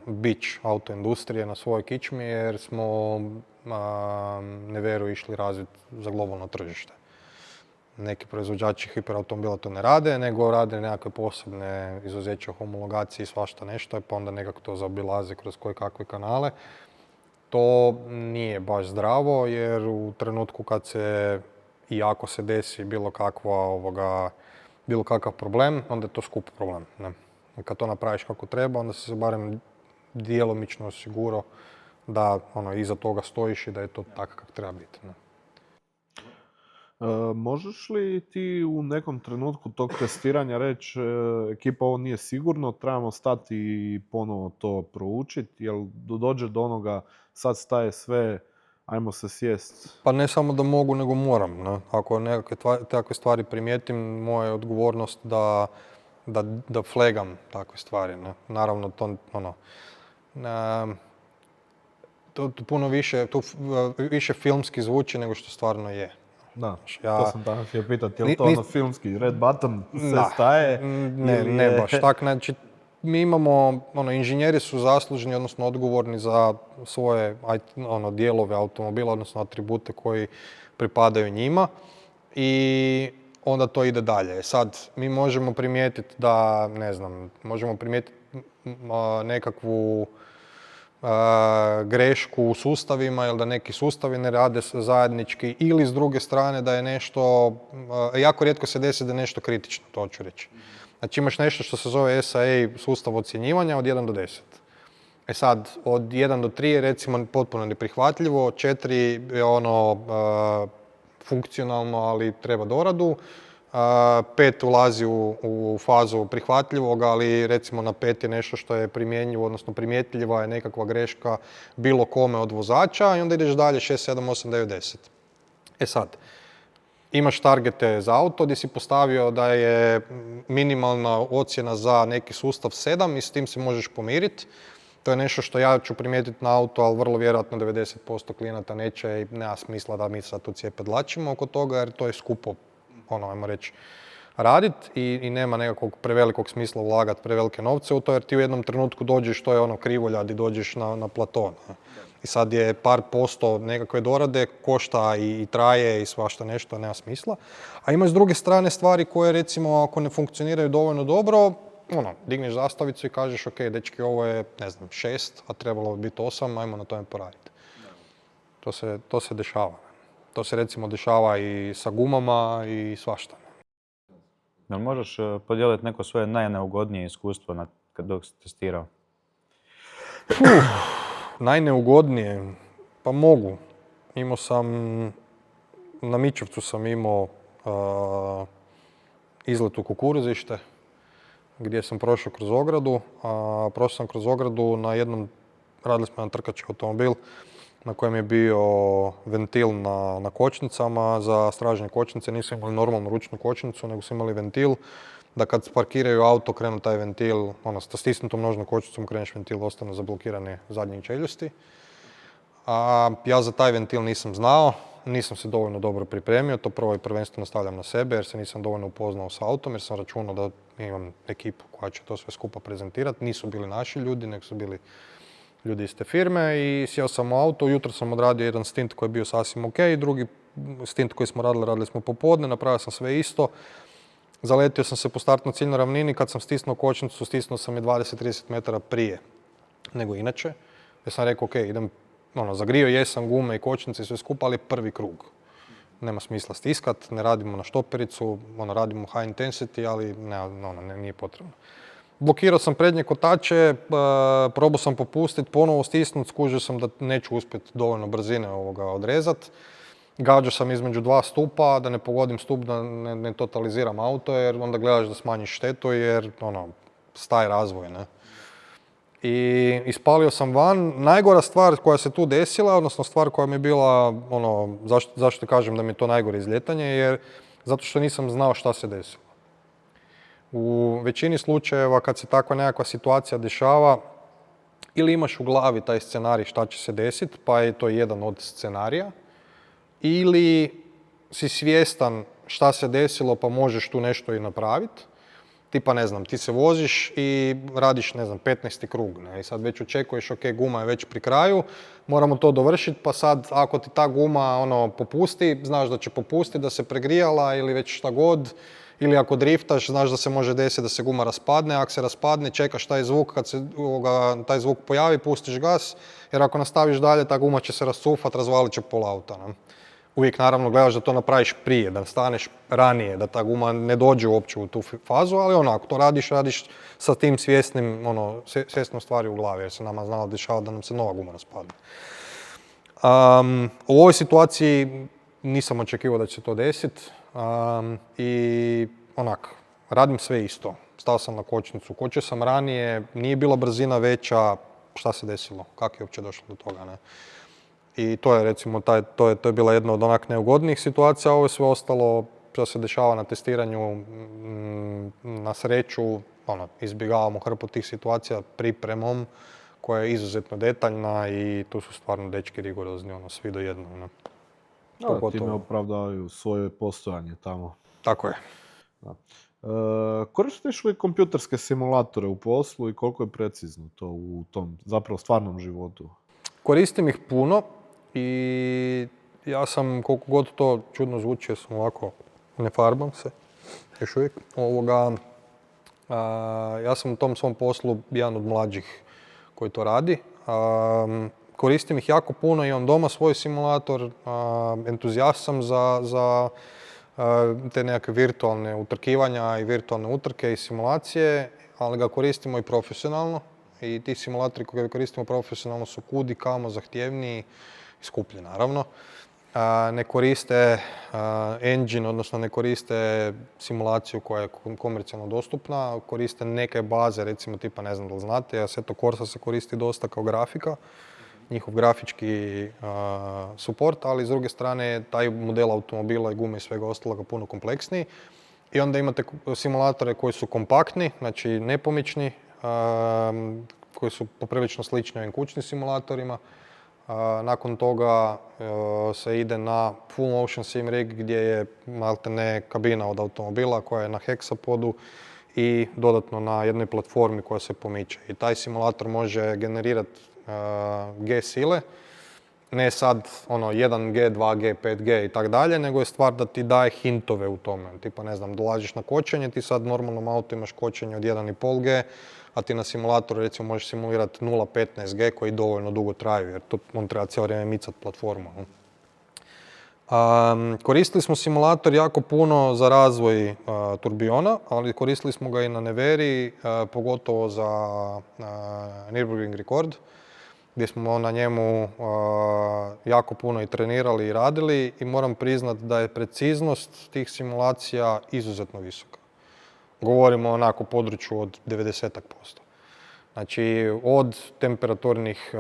bič autoindustrije na svojoj kičmi jer smo Neveru išli razviti za globalno tržište. Neki proizvođači hiperautomobila to ne rade, nego rade nekakve posebne izuzeće homologacije i svašta nešto, pa onda nekako to zaobilaze kroz koje kakve kanale. To nije baš zdravo jer u trenutku kad se i ako se desi bilo kakav problem, onda je to skup problem. Ne? Kad to napraviš kako treba, onda se barem djelomično osigurao da iza toga stojiš i da je to tako kako treba biti. Ne? Možeš li ti u nekom trenutku tog testiranja reći ekipa ovo nije sigurno, trebamo stati i ponovo to proučiti, jer dođe do onoga sad staje sve, ajmo se sjest. Pa ne samo da mogu, nego moram. Ne? Ako takve stvari primijetim, moja je odgovornost da flegam takve stvari. Ne? Naravno, to puno više filmski zvuči nego što stvarno je. Da, to sam tako htio pitati, je li to ono filmski, red button, sve staje? Ne baš tak, znači mi imamo, inženjeri su zaslužni, odnosno odgovorni za svoje dijelove automobila, odnosno atribute koji pripadaju njima i onda to ide dalje. Sad, mi možemo primijetiti da, možemo primijetiti nekakvu grešku u sustavima ili da neki sustavi ne rade zajednički ili s druge strane da je nešto, jako rijetko se desi da je nešto kritično, to ću reći. Znači imaš nešto što se zove SAE sustav ocjenjivanja od 1 do 10. E sad, od 1 do 3 je recimo potpuno neprihvatljivo, 4 je funkcionalno, ali treba doradu, 5 ulazi u fazu prihvatljivog, ali recimo na 5 je nešto što je primjenjivo, odnosno primjetljiva je nekakva greška bilo kome od vozača i onda ideš dalje 6, 7, 8, 9, 10. E sad, imaš targete za auto gdje si postavio da je minimalna ocjena za neki sustav 7 i s tim se možeš pomiriti. To je nešto što ja ću primijetiti na auto, ali vrlo vjerojatno 90% klijenata neće i nema smisla da mi sad tu cijepe dlačimo oko toga jer to je skupo, ajmo reći, raditi i nema nekakvog prevelikog smisla ulagati prevelike novce u to jer ti u jednom trenutku dođeš, to je krivoljad i dođeš na platon. I sad je par posto nekakve dorade, košta i traje i svašta nešto, nema smisla. A imaš s druge strane stvari koje recimo ako ne funkcioniraju dovoljno dobro, digneš zastavicu i kažeš ok, dečki, ovo je, 6, a trebalo bi biti 8, ajmo na tome poraditi. To se dešava. To se recimo dešava i sa gumama i svašta. Jel možeš podijeliti neko svoje najneugodnije iskustvo dok si testirao? Najneugodnije? Pa mogu. Imao sam, na Mičevcu sam imao izlet u kukuruzište gdje sam prošao kroz ogradu. Prošao sam kroz ogradu radili smo jedan trkački automobil na kojem je bio ventil na kočnicama. Za stražnje kočnice nisu imali normalnu ručnu kočnicu, nego su imali ventil da kad parkiraju auto krenu taj ventil, sa stisnutom nožnom kočnicom kreneš ventil, ostane zablokirane zadnjih čeljusti. Ja za taj ventil nisam znao, nisam se dovoljno dobro pripremio, to prvo i prvenstveno stavljam na sebe jer se nisam dovoljno upoznao s autom jer sam računao da imam ekipu koja će to sve skupa prezentirati. Nisu bili naši ljudi, nego su bili ljudi iz te firme i sjeo sam u auto. Ujutro sam odradio jedan stint koji je bio sasvim ok, drugi stint koji smo radili smo popodne, napravio sam sve isto. Zaletio sam se po startno ciljnoj ravnini, kad sam stisnuo kočnicu, stisnuo sam je 20-30 metara prije nego inače. Ja sam rekao ok, idem, zagrio jesam gume i kočnice i sve skupa, ali prvi krug. Nema smisla stiskat, ne radimo na štopericu, radimo high intensity, ali nije potrebno. Blokirao sam prednje kotače, probao sam popustiti, ponovo stisnut, skužio sam da neću uspjeti dovoljno brzine odrezat. Gađao sam između 2 stupa, da ne pogodim stup, da ne totaliziram auto, jer onda gledaš da smanjiš štetu, jer staje razvoj, ne. I ispalio sam van. Najgora stvar koja se tu desila, odnosno stvar koja mi je bila, zašto kažem da mi je to najgore izljetanje, jer zato što nisam znao šta se desilo. U većini slučajeva kad se takva nekakva situacija dešava, ili imaš u glavi taj scenarij šta će se desiti, pa je to jedan od scenarija, ili si svjestan šta se desilo pa možeš tu nešto i napraviti. Tipa, ti se voziš i radiš, 15. krug. I sad već očekuješ, ok, guma je već pri kraju, moramo to dovršiti, pa sad ako ti ta guma popusti, znaš da će popustiti, da se pregrijala ili već šta god, ili ako driftaš, znaš da se može desiti da se guma raspadne, ako se raspadne, čekaš taj zvuk, kad se taj zvuk pojavi, pustiš gas, jer ako nastaviš dalje, ta guma će se rascufati, razvalit će pola auta. Uvijek naravno gledaš da to napraviš prije, da staneš ranije, da ta guma ne dođe uopće u tu fazu, ali ako to radiš sa tim svjesnom stvari u glavi, jer se nama znalo dešava da nam se nova guma raspadne. U ovoj situaciji nisam očekivao da će se to desiti. I onak, radim sve isto. Stao sam na kočnicu, kočio sam ranije, nije bila brzina veća, šta se desilo, kako je uopće došlo do toga, ne? I to je recimo, to je bila jedna od onak neugodnijih situacija, a ovo je sve ostalo što se dešava na testiranju, na sreću, izbjegavamo hrpu tih situacija pripremom koja je izuzetno detaljna i tu su stvarno dečki rigorozni, svi do jednog. Ne? Da, time opravdavaju svoje postojanje tamo. Tako je. Da. Koristiš li kompjuterske simulatore u poslu i koliko je precizno to u tom zapravo stvarnom životu? Koristim ih puno i ja sam, koliko god to čudno zvuči, sam ovako, ne farbam se, još uvijek. Ja sam u tom svom poslu jedan od mlađih koji to radi. Koristim ih jako puno, imam doma svoj simulator, entuzijast sam za te nekakve virtualne utrkivanja i virtualne utrke i simulacije, ali ga koristimo i profesionalno. I ti simulatori koje koristimo profesionalno su kud i kamo zahtjevniji i skuplji, naravno. Ne koriste engine, odnosno ne koriste simulaciju koja je komercijalno dostupna, koriste neke baze, recimo tipa, ne znam da li znate, Assetto Corsa se koristi dosta kao grafika, njihov grafički support, ali s druge strane taj model automobila i gume i svega ostaloga puno kompleksniji. I onda imate simulatore koji su kompaktni, znači nepomični, koji su poprilično slični ovim kućnim simulatorima. Nakon toga se ide na full motion sim rig gdje je maltene kabina od automobila koja je na heksapodu i dodatno na jednoj platformi koja se pomiče. I taj simulator može generirati G sile, ne sad 1G, 2G, 5G i tak dalje, nego je stvar da ti daje hintove u tome. Tipa, ne znam, dolaziš na kočenje, ti sad normalnom auto imaš kočenje od 1,5G, a ti na simulatoru recimo možeš simulirati 0,15G koji dovoljno dugo traju, jer on treba cijelo vrijeme micati platformu. Koristili smo simulator jako puno za razvoj turbiona, ali koristili smo ga i na Neveri, pogotovo za Nürburgring Record, gdje smo na njemu jako puno i trenirali i radili i moram priznati da je preciznost tih simulacija izuzetno visoka. Govorimo onako o području od 90%. Znači, od temperaturnih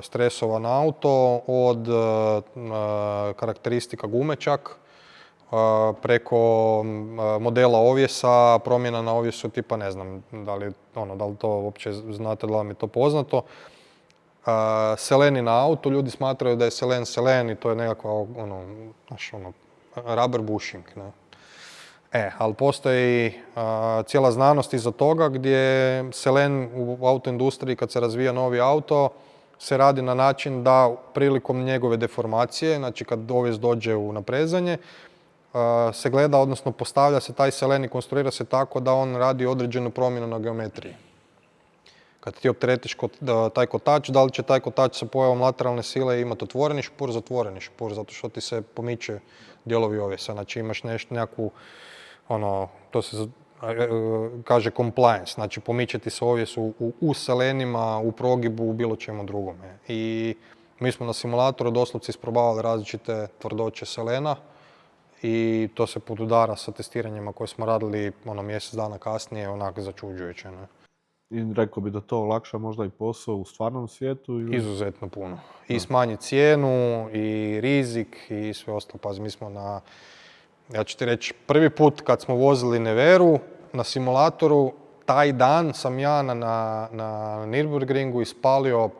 stresova na auto, od karakteristika gume čak, preko modela ovjesa, promjena na ovjesu tipa, ne znam, da li to uopće znate, da li vam je to poznato. Seleni na autu, ljudi smatraju da je selen i to je nekakva rubber bushing, ne? Ali postoji cijela znanost iza toga gdje selen u autoindustriji kad se razvija novi auto se radi na način da prilikom njegove deformacije, znači kad ovjes dođe u naprezanje, se gleda, odnosno postavlja se taj selen i konstruira se tako da on radi određenu promjenu na geometriji. Kad ti opteretiš taj kotač, da li će taj kotač sa pojavom lateralne sile imati otvoreni špur, zatvoreni špur, zato što ti se pomiče dijelovi ovjesa. Znači imaš nekakvu, to se kaže compliance, znači pomiče ti se ovjes u selenima, u progibu, u bilo čemu drugome. I mi smo na simulatoru doslovce isprobavali različite tvrdoće selena i to se podudara sa testiranjima koje smo radili mjesec dana kasnije, onako začuđujuće. Ne? I rekao bi da to olakša možda i posao u stvarnom svijetu? Ili? Izuzetno puno. I smanji cijenu, i rizik, i sve ostalo. Pazi, mi smo ja ću ti reći, prvi put kad smo vozili Neveru na simulatoru, taj dan sam ja na Nürburgringu ispalio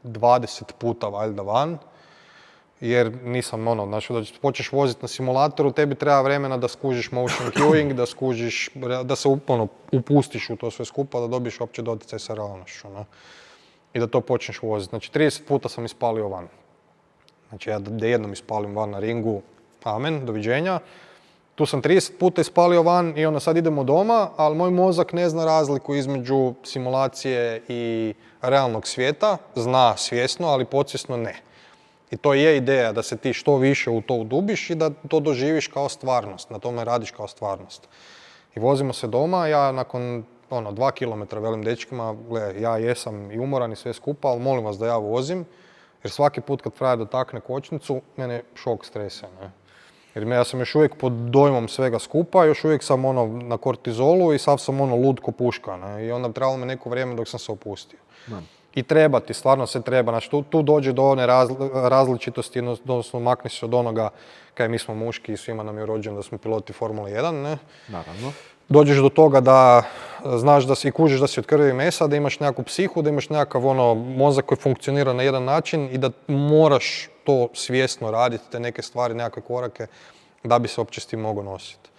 20 puta valjda van. Jer nisam, znači da počneš voziti na simulatoru, tebi treba vremena da skužiš motion cueing, da se upustiš u to sve skupa, da dobiješ uopće doticaj sa realnošću. I da to počneš voziti. Znači 30 puta sam ispalio van. Znači ja da jednom ispalim van na ringu, amen, doviđenja. Tu sam 30 puta ispalio van i sad idemo doma, ali moj mozak ne zna razliku između simulacije i realnog svijeta. Zna svjesno, ali podsvjesno ne. I to je ideja, da se ti što više u to udubiš i da to doživiš kao stvarnost, na tome radiš kao stvarnost. I vozimo se doma, ja nakon 2 kilometra velim dečkima, gledaj, ja jesam i umoran i sve skupa, ali molim vas da ja vozim, Jer svaki put kad frajer dotakne kočnicu, mene šok stresa, ne. Jer ja sam još uvijek pod dojmom svega skupa, još uvijek sam na kortizolu i sav sam lud ko puška, ne. I onda trebalo me neko vrijeme dok sam se opustio. Da. I treba ti, stvarno se treba. Znači, tu dođe do one različitosti, odnosno makne se od onoga kaj mi smo muški i svima nam je rođeno da smo piloti Formule 1, ne? Naravno. Dođeš do toga da znaš da si, kužiš da si od krvi i mesa, da imaš nekakvu psihu, da imaš nekakav mozak koji funkcionira na jedan način i da moraš to svjesno raditi, te neke stvari, nekakve korake, da bi se uopće s tim mogao nositi.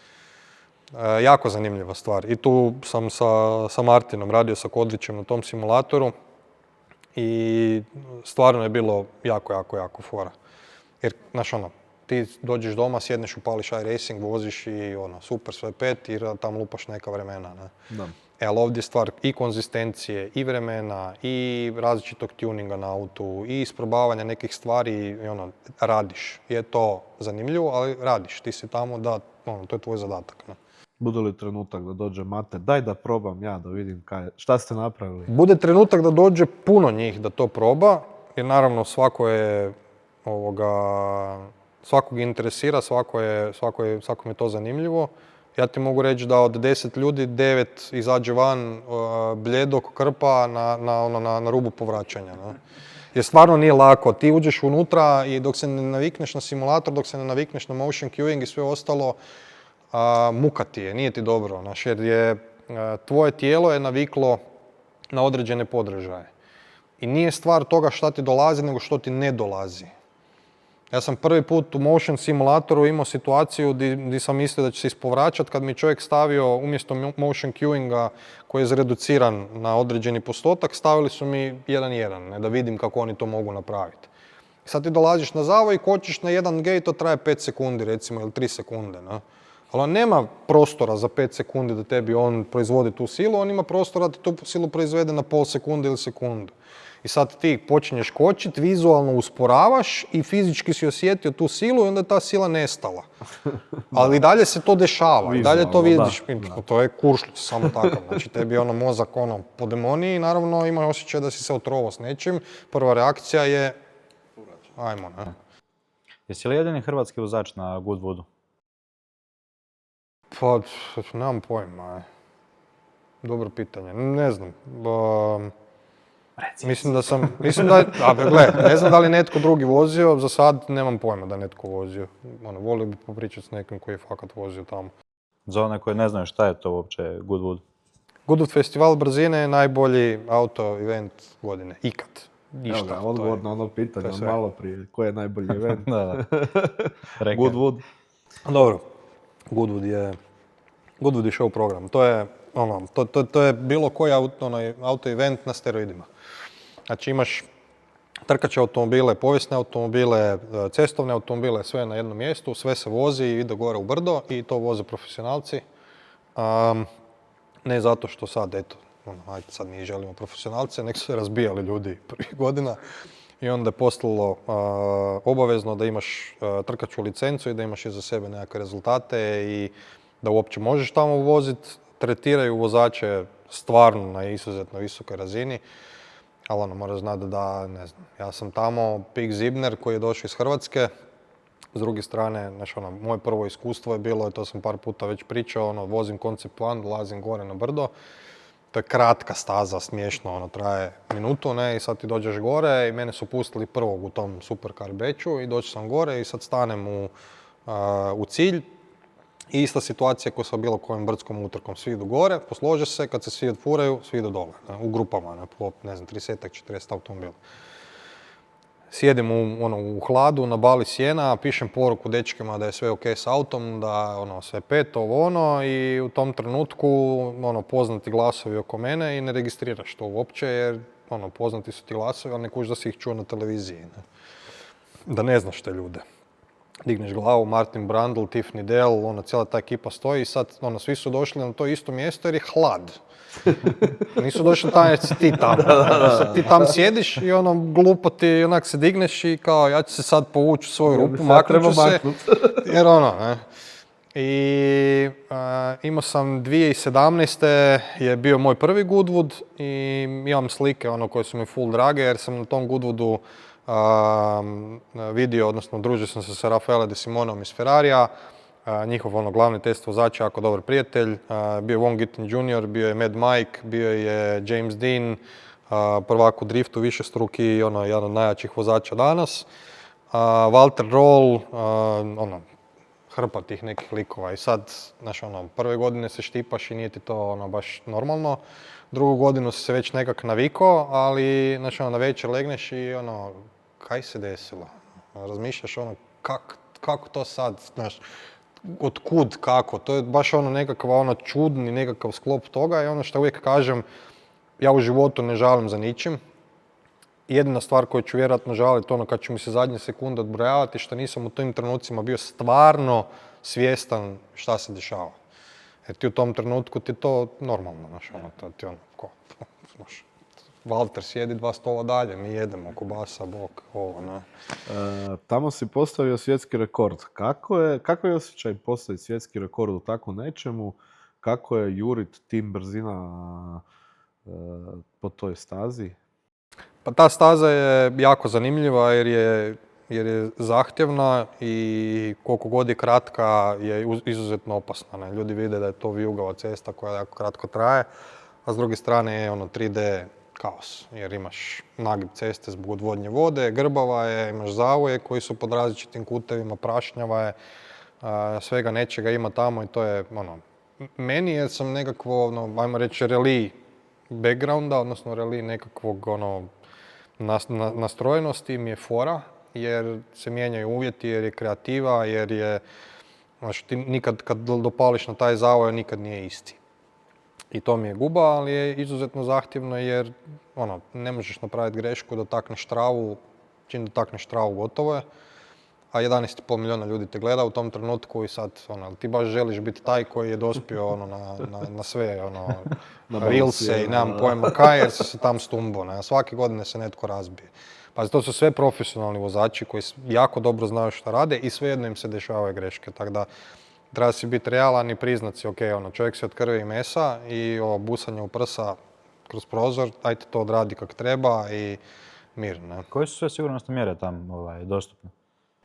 Jako zanimljiva stvar. I tu sam sa Martinom radio sa Kodrićem na tom simulatoru i stvarno je bilo jako fora. Jer, znaš ti dođeš doma, sjedneš, upališ iRacing, voziš i super, sve pet i tam lupaš neka vremena, ne? Da. Ali ovdje je stvar i konzistencije, i vremena, i različitog tuninga na autu, i isprobavanja nekih stvari i radiš. Je to zanimljivo, ali radiš. Ti si tamo da, to je tvoj zadatak, ne? Bude li trenutak da dođe Mate, daj da probam ja, da vidim šta ste napravili? Bude trenutak da dođe puno njih da to proba, jer naravno svako je svakog interesira, svakom je to zanimljivo. Ja ti mogu reći da od 10 ljudi, 9 izađe van bljedog krpa na rubu povraćanja. Ne? Jer stvarno nije lako. Ti uđeš unutra i dok se ne navikneš na simulator, dok se ne navikneš na motion cueing i sve ostalo, muka ti je, nije ti dobro. Znaš, jer tvoje tijelo je naviklo na određene podržaje. I nije stvar toga šta ti dolazi, nego što ti ne dolazi. Ja sam prvi put u motion simulatoru imao situaciju gdje sam mislio da će se ispovraćati kad mi čovjek stavio umjesto motion cueinga koji je zreduciran na određeni postotak, stavili su mi 1:1, da vidim kako oni to mogu napraviti. Sad ti dolaziš na zavoj i kočiš na jedan gate, to traje 5 sekundi recimo ili 3 sekunde. Ne? Ali on nema prostora za 5 sekundi da tebi on proizvodi tu silu, on ima prostora da tu silu proizvede na pol sekunde ili sekundu. I sad ti počinješ kočiti, vizualno usporavaš i fizički si osjetio tu silu i onda je ta sila nestala. Ali i dalje se to dešava, i dalje to vidiš. Da. To je kuršljiv, samo takav. Znači tebi je mozak po demoniji i naravno ima osjećaj da si se otrovao s nečim. Prva reakcija je, ajmo, ne. Jesi li jedini hrvatski vozač na Goodwoodu? Pa, nemam pojma. Dobro pitanje, ne znam. Mislim da ne znam da li netko drugi vozio, za sad nemam pojma da netko vozio. Volio bi popričati s nekim koji je fakat vozio tamo. Za one koji ne znaju šta je to uopće Goodwood? Goodwood festival brzine je najbolji auto event godine, ikad. Ništa. Evo ga, odgovor na ono pitanje malo prije, koji je najbolji event? Da. Goodwood. Dobro, Goodwood je show program. To je bilo koji auto event na steroidima. Znači imaš trkače automobile, povijesne automobile, cestovne automobile, sve na jednom mjestu, sve se vozi i ide gore u brdo i to voze profesionalci. Ne zato što sad, sad mi želimo profesionalce, nek su se razbijali ljudi prvih godina i onda je postalo obavezno da imaš trkaču licencu i da imaš iza sebe nekakve rezultate i da uopće možeš tamo voziti. Tretiraju vozače stvarno na izuzetno visokoj razini, ali moraš znati da, ne znam, ja sam tamo Pik Zibner koji je došao iz Hrvatske. S druge strane, moje prvo iskustvo je bilo, to sam par puta već pričao, vozim Concept One, dolazim gore na brdo. To je kratka staza, smiješno, traje minutu, ne, i sad ti dođeš gore i mene su pustili prvog u tom supercar batchu i doći sam gore i sad stanem u cilj. I ista situacija koja sa bilo kojim brdskom utrkom. Svi idu gore, poslože se, kad se svi odfuraju, svi idu dole. U grupama, po 30-40 automobila. Sjedim u hladu, na bali sjena, pišem poruku dečkima da je sve ok s autom, da sve pet, i u tom trenutku poznati glasovi oko mene i ne registriraš to uopće, jer poznati su ti glasovi, ali ne kužiš da si ih čuo na televiziji. Ne? Da ne znaš te ljude. Digneš glavu, Martin Brundle, Tiffany Dell, cijela ta ekipa stoji i sad svi su došli na to isto mjesto jer je hlad. Nisu došli tamo jer si ti tamo. Sad ti tam sjediš i glupo ti onak se digneš i kao ja ću se sad povući u svoju rupu, maknut ću se. Jer ne. I imao sam 2017. je bio moj prvi Goodwood i imam slike koje su mi full drage jer sam na tom Goodwoodu vidio, odnosno družio sam se sa Raffaele De Simonom iz Ferrarija, njihov glavni test vozač, jako dobar prijatelj, bio je Wong Gittin Jr., bio je Mad Mike, bio je James Dean, prvak u driftu, višestruki, jedan od najjačih vozača danas. Walter Roll, hrpa tih nekih likova i sad, znaš, prve godine se štipaš i nije ti to baš normalno. Drugu godinu si se već nekak navikao, ali, znaš, na večer legneš i kaj se desilo? Razmišljaš kako to sad, znaš, otkud, kako? To je baš nekakav čudni nekakav sklop toga i što uvijek kažem, ja u životu ne žalim za ničim. Jedina stvar koju ću vjerojatno žaliti, kad ću mi se zadnje sekunde odbrojavati, što nisam u tim trenucima bio stvarno svjestan šta se dešava. Jer ti u tom trenutku ti to normalno, znaš, Walter sjedi 2 stola dalje, mi jedemo kobasa, bok, ovo, ne. Tamo si postavio svjetski rekord. Kako je osjećaj postaviti svjetski rekord u tako nečemu? Kako je jurit tim brzina po toj stazi? Pa ta staza je jako zanimljiva jer je zahtjevna i koliko god je kratka je izuzetno opasna. Ne? Ljudi vide da je to vijugava cesta koja jako kratko traje, a s druge strane je 3D kaos jer imaš nagib ceste zbog odvodnje vode, grbava je, imaš zavoje koji su pod različitim kutevima, prašnjava je, svega nečega ima tamo i to je meni jer sam nekakvo, ajmo reći, rally backgrounda, odnosno rally nekakvog nastrojenosti mi je fora, jer se mijenjaju uvjeti, jer je kreativa, jer je, znači ti nikad kad dopališ na taj zavoj nikad nije isti. I to mi je guba, ali je izuzetno zahtjevno jer ne možeš napraviti grešku, dotakneš travu, čim dotakneš travu gotovo je. A 11,5 milijuna ljudi te gleda u tom trenutku i sad, ti baš želiš biti taj koji je dospio na sve, reelse i nemam pojma kaj, jer se tam stumbo, svake godine se netko razbije. Pa to su sve profesionalni vozači koji jako dobro znaju šta rade i svejedno im se dešavaju greške, tako da treba si biti realan i priznat si, ok, čovjek se od krvi i mesa i busanje u prsa kroz prozor, ajte to odradi kak treba i mir, ne. Koje su sve sigurnosne mjere tam dostupne?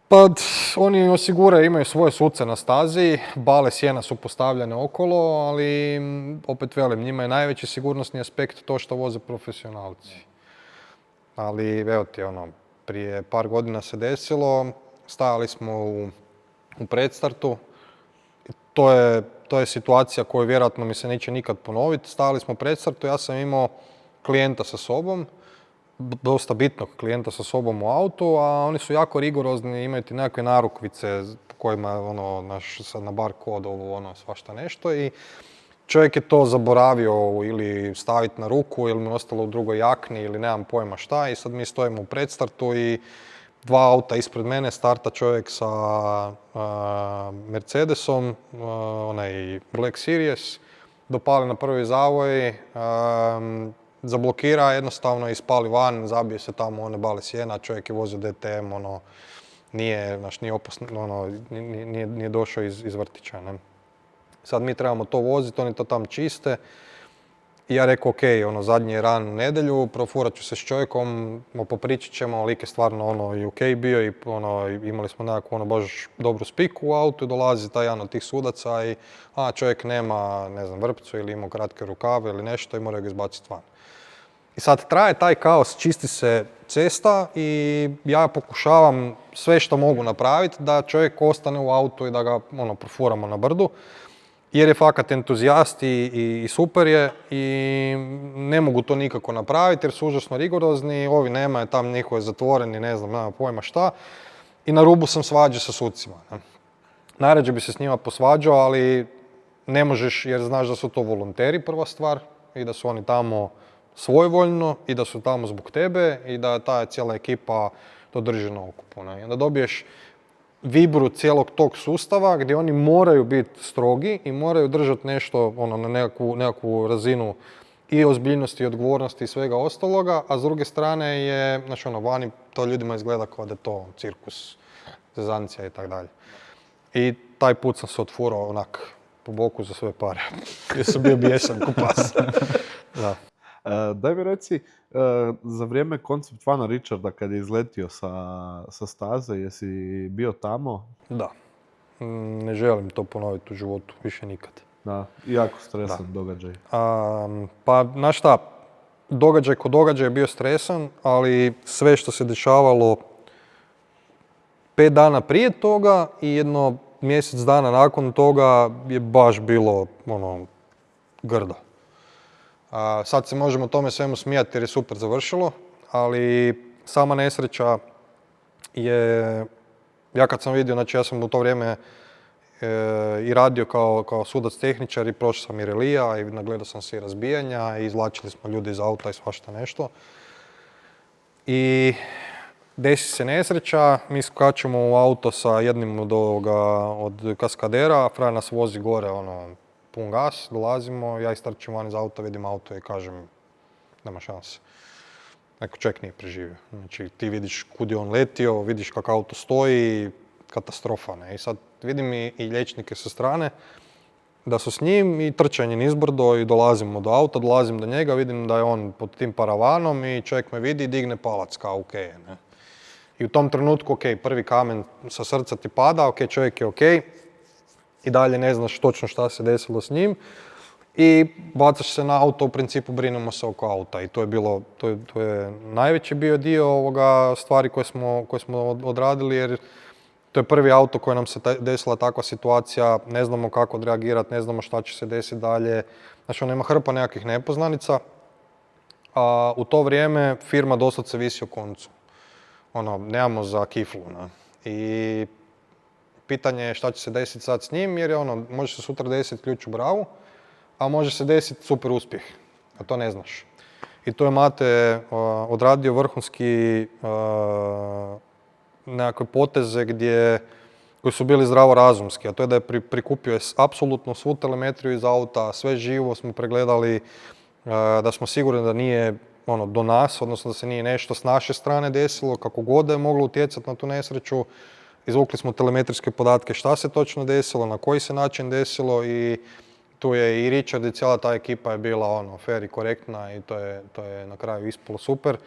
Pa oni osiguraju, imaju svoje suce na stazi, bale sjena su postavljene okolo, ali opet velim, njima je najveći sigurnosni aspekt to što voze profesionalci. Ali evo ti, prije par godina se desilo, stajali smo u predstartu, to je situacija koju vjerojatno mi se neće nikad ponoviti, stajali smo u predstartu, ja sam imao klijenta sa sobom, dosta bitnog klijenta sa sobom u autu, a oni su jako rigorozni, imaju ti nekakve narukvice kojima sad na bar kod svašta nešto i čovjek je to zaboravio ili staviti na ruku ili mu ostalo u drugoj jakni ili nemam pojma šta i sad mi stojimo u predstartu i 2 auta ispred mene starta čovjek sa Mercedesom, onaj Black Series, dopali na prvi zavoj, zablokira, jednostavno ispali van, zabije se tamo one bale sjena, čovjek je vozio DTM, nije opasno, nije došao iz vrtića, ne. Sad mi trebamo to voziti, oni to tam čiste. I ja rekao, ok, zadnji je ran u nedjelju, profurat ću se s čovjekom, popričat ćemo, lik je stvarno i ok bio i imali smo nekakvu baš dobru spiku u autu, dolazi taj jedan od tih sudaca i čovjek nema, ne znam, vrpcu ili ima kratke rukave ili nešto i moraju ga izbaciti van. I sad traje taj kaos, čisti se cesta i ja pokušavam sve što mogu napraviti da čovjek ostane u autu i da ga profuramo na brdu. Jer je fakat entuzijast i super je i ne mogu to nikako napraviti jer su užasno rigorozni, ovi nema, tam niko je zatvoreni, ne znam, nema pojma šta. I na rubu sam svađe sa sucima. Najrađe bi se s njima posvađao, ali ne možeš jer znaš da su to volonteri prva stvar i da su oni tamo svojevoljno i da su tamo zbog tebe i da ta cijela ekipa to drži na okupu. I onda dobiješ vibru cijelog tog sustava gdje oni moraju biti strogi i moraju držati nešto na nekakvu razinu i ozbiljnosti i odgovornosti i svega ostaloga, a s druge strane je, znači vani to ljudima izgleda kao da je to cirkus, zezancija i tako dalje. I taj put sam se otfurao onak po boku za sve pare. Jer sam bio bijesan ko pas. Da. Daj mi reci, za vrijeme koncept vana Richarda kad je izletio sa staze, jesi bio tamo? Da. Ne želim to ponoviti u životu, više nikad. Da, jako stresan događaj. Pa, znaš šta, događaj ko događaj je bio stresan, ali sve što se dešavalo 5 dana prije toga i jedno mjesec dana nakon toga je baš bilo grdo. Sad se možemo tome svemu smijati jer je super završilo, ali sama nesreća je, ja kad sam vidio, znači ja sam u to vrijeme i radio kao sudac tehničar i prošao sam i relija i nagledao sam se i razbijanja i izvlačili smo ljude iz auta i svašta nešto. I desi se nesreća, mi skačemo u auto sa jednim od kaskadera, frajer nas vozi gore, pun gas, dolazimo, ja istrčim van iz auta, vidim auto i kažem, nema šanse. Neko čovjek nije preživio. Znači, ti vidiš kud je on letio, vidiš kako auto stoji, katastrofa, ne? I sad vidim i liječnike sa strane da su s njim i trčanje nizbrdo i dolazimo do auta, dolazim do njega, vidim da je on pod tim paravanom i čovjek me vidi i digne palac kao ok, ne? I u tom trenutku, ok, prvi kamen sa srca ti pada, ok, čovjek je ok, i dalje ne znaš točno šta se desilo s njim i bacaš se na auto, u principu brinemo se oko auta i to je bilo, to je najveći bio dio stvari koje smo odradili jer to je prvi auto koje nam se desila takva situacija, ne znamo kako odreagirati, ne znamo šta će se desiti dalje, znači ima hrpa nekakvih nepoznanica, a u to vrijeme firma doslovce visi o koncu. Nemamo za kiflu, ne? I pitanje je šta će se desiti sad s njim, jer može se sutra desiti ključ u bravu, a može se desiti super uspjeh, a to ne znaš. I to je Mate odradio vrhunski nekakve poteze koji su bili zdravorazumski, a to je da je prikupio apsolutno svu telemetriju iz auta, sve živo smo pregledali, da smo sigurni da nije do nas, odnosno da se nije nešto s naše strane desilo, kako god da je moglo utjecati na tu nesreću. Izvukli smo telemetrijske podatke šta se točno desilo, na koji se način desilo i tu je i Richard i cijela ta ekipa je bila fair i korektna i to je na kraju ispalo super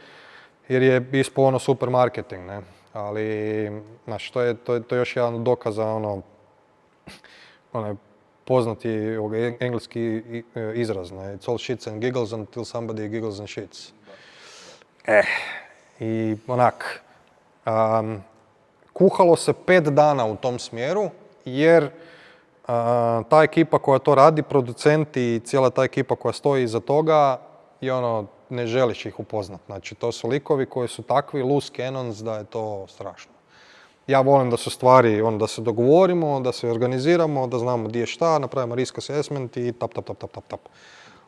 jer je ispalo super marketing, ne? Ali, znaš, to je još jedan od dokaza, onaj poznati engleski izraz, ne? It's all shits and giggles until somebody giggles and shits. I onak, kuhalo se 5 dana u tom smjeru, jer ta ekipa koja to radi, producenti i cijela ta ekipa koja stoji iza toga, i ne želiš ih upoznat. Znači, to su likovi koji su takvi loose cannons da je to strašno. Ja volim da su stvari, da se dogovorimo, da se organiziramo, da znamo gdje je šta, napravimo risk assessment i tap.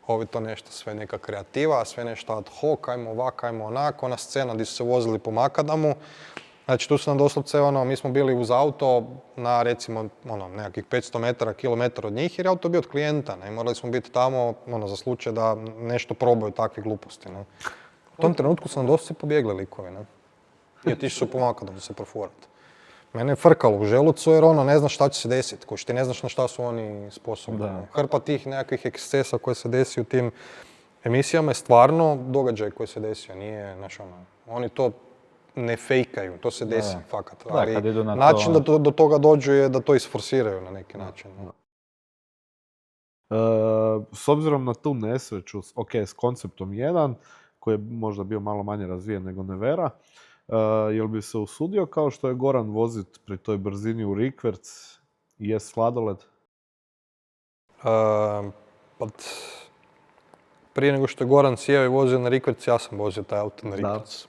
Ovi to nešto, sve neka kreativa, sve nešto ad hoc, ajmo ovak, ajmo onak, ona scena gdje su se vozili po makadamu. Znači, tu su nam doslovce, mi smo bili uz auto na, recimo, nekakvih 500 metara, kilometar od njih, jer je auto bio od klijenta, ne? Morali smo biti tamo, za slučaj da nešto probaju takve gluposti, ne? U tom trenutku su nam doslovce pobjegli likovi, ne? I otišli su po makadamu se profurati. Mene je frkalo u želucu jer ne znaš šta će se desiti, koji ti ne znaš na šta su oni sposobni. Hrpa tih nekakvih ekscesa koje se desi u tim emisijama je stvarno događaj koji se desio, nije, znaš, oni to ne fejkaju, to se desi, fakat. Ali način da do toga dođu je da to isforsiraju na neki način. S obzirom na tu nesreću, ok, s konceptom 1, koji je možda bio malo manje razvijen nego Nevera, jel bi se usudio kao što je Goran vozit pri toj brzini u rikverc i jest sladoled? Prije nego što je Goran sjeo i vozio na rikverc, ja sam vozio taj auto na rikverc.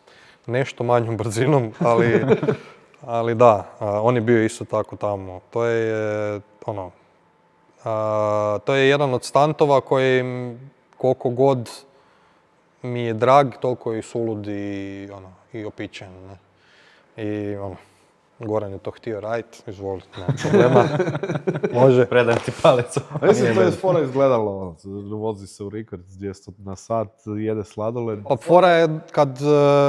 Nešto manjom brzinom, ali da, on je bio isto tako tamo. To je jedan od stantova koji koliko god mi je drag, toliko je i sulud i opičen. Ne? I Goran je to htio raditi, izvolite, nema problema. Može. Predajem ti palicu. Mislim, to je fora izgledalo, vozi se u rikverc 200 na sat, jede sladoled. Fora je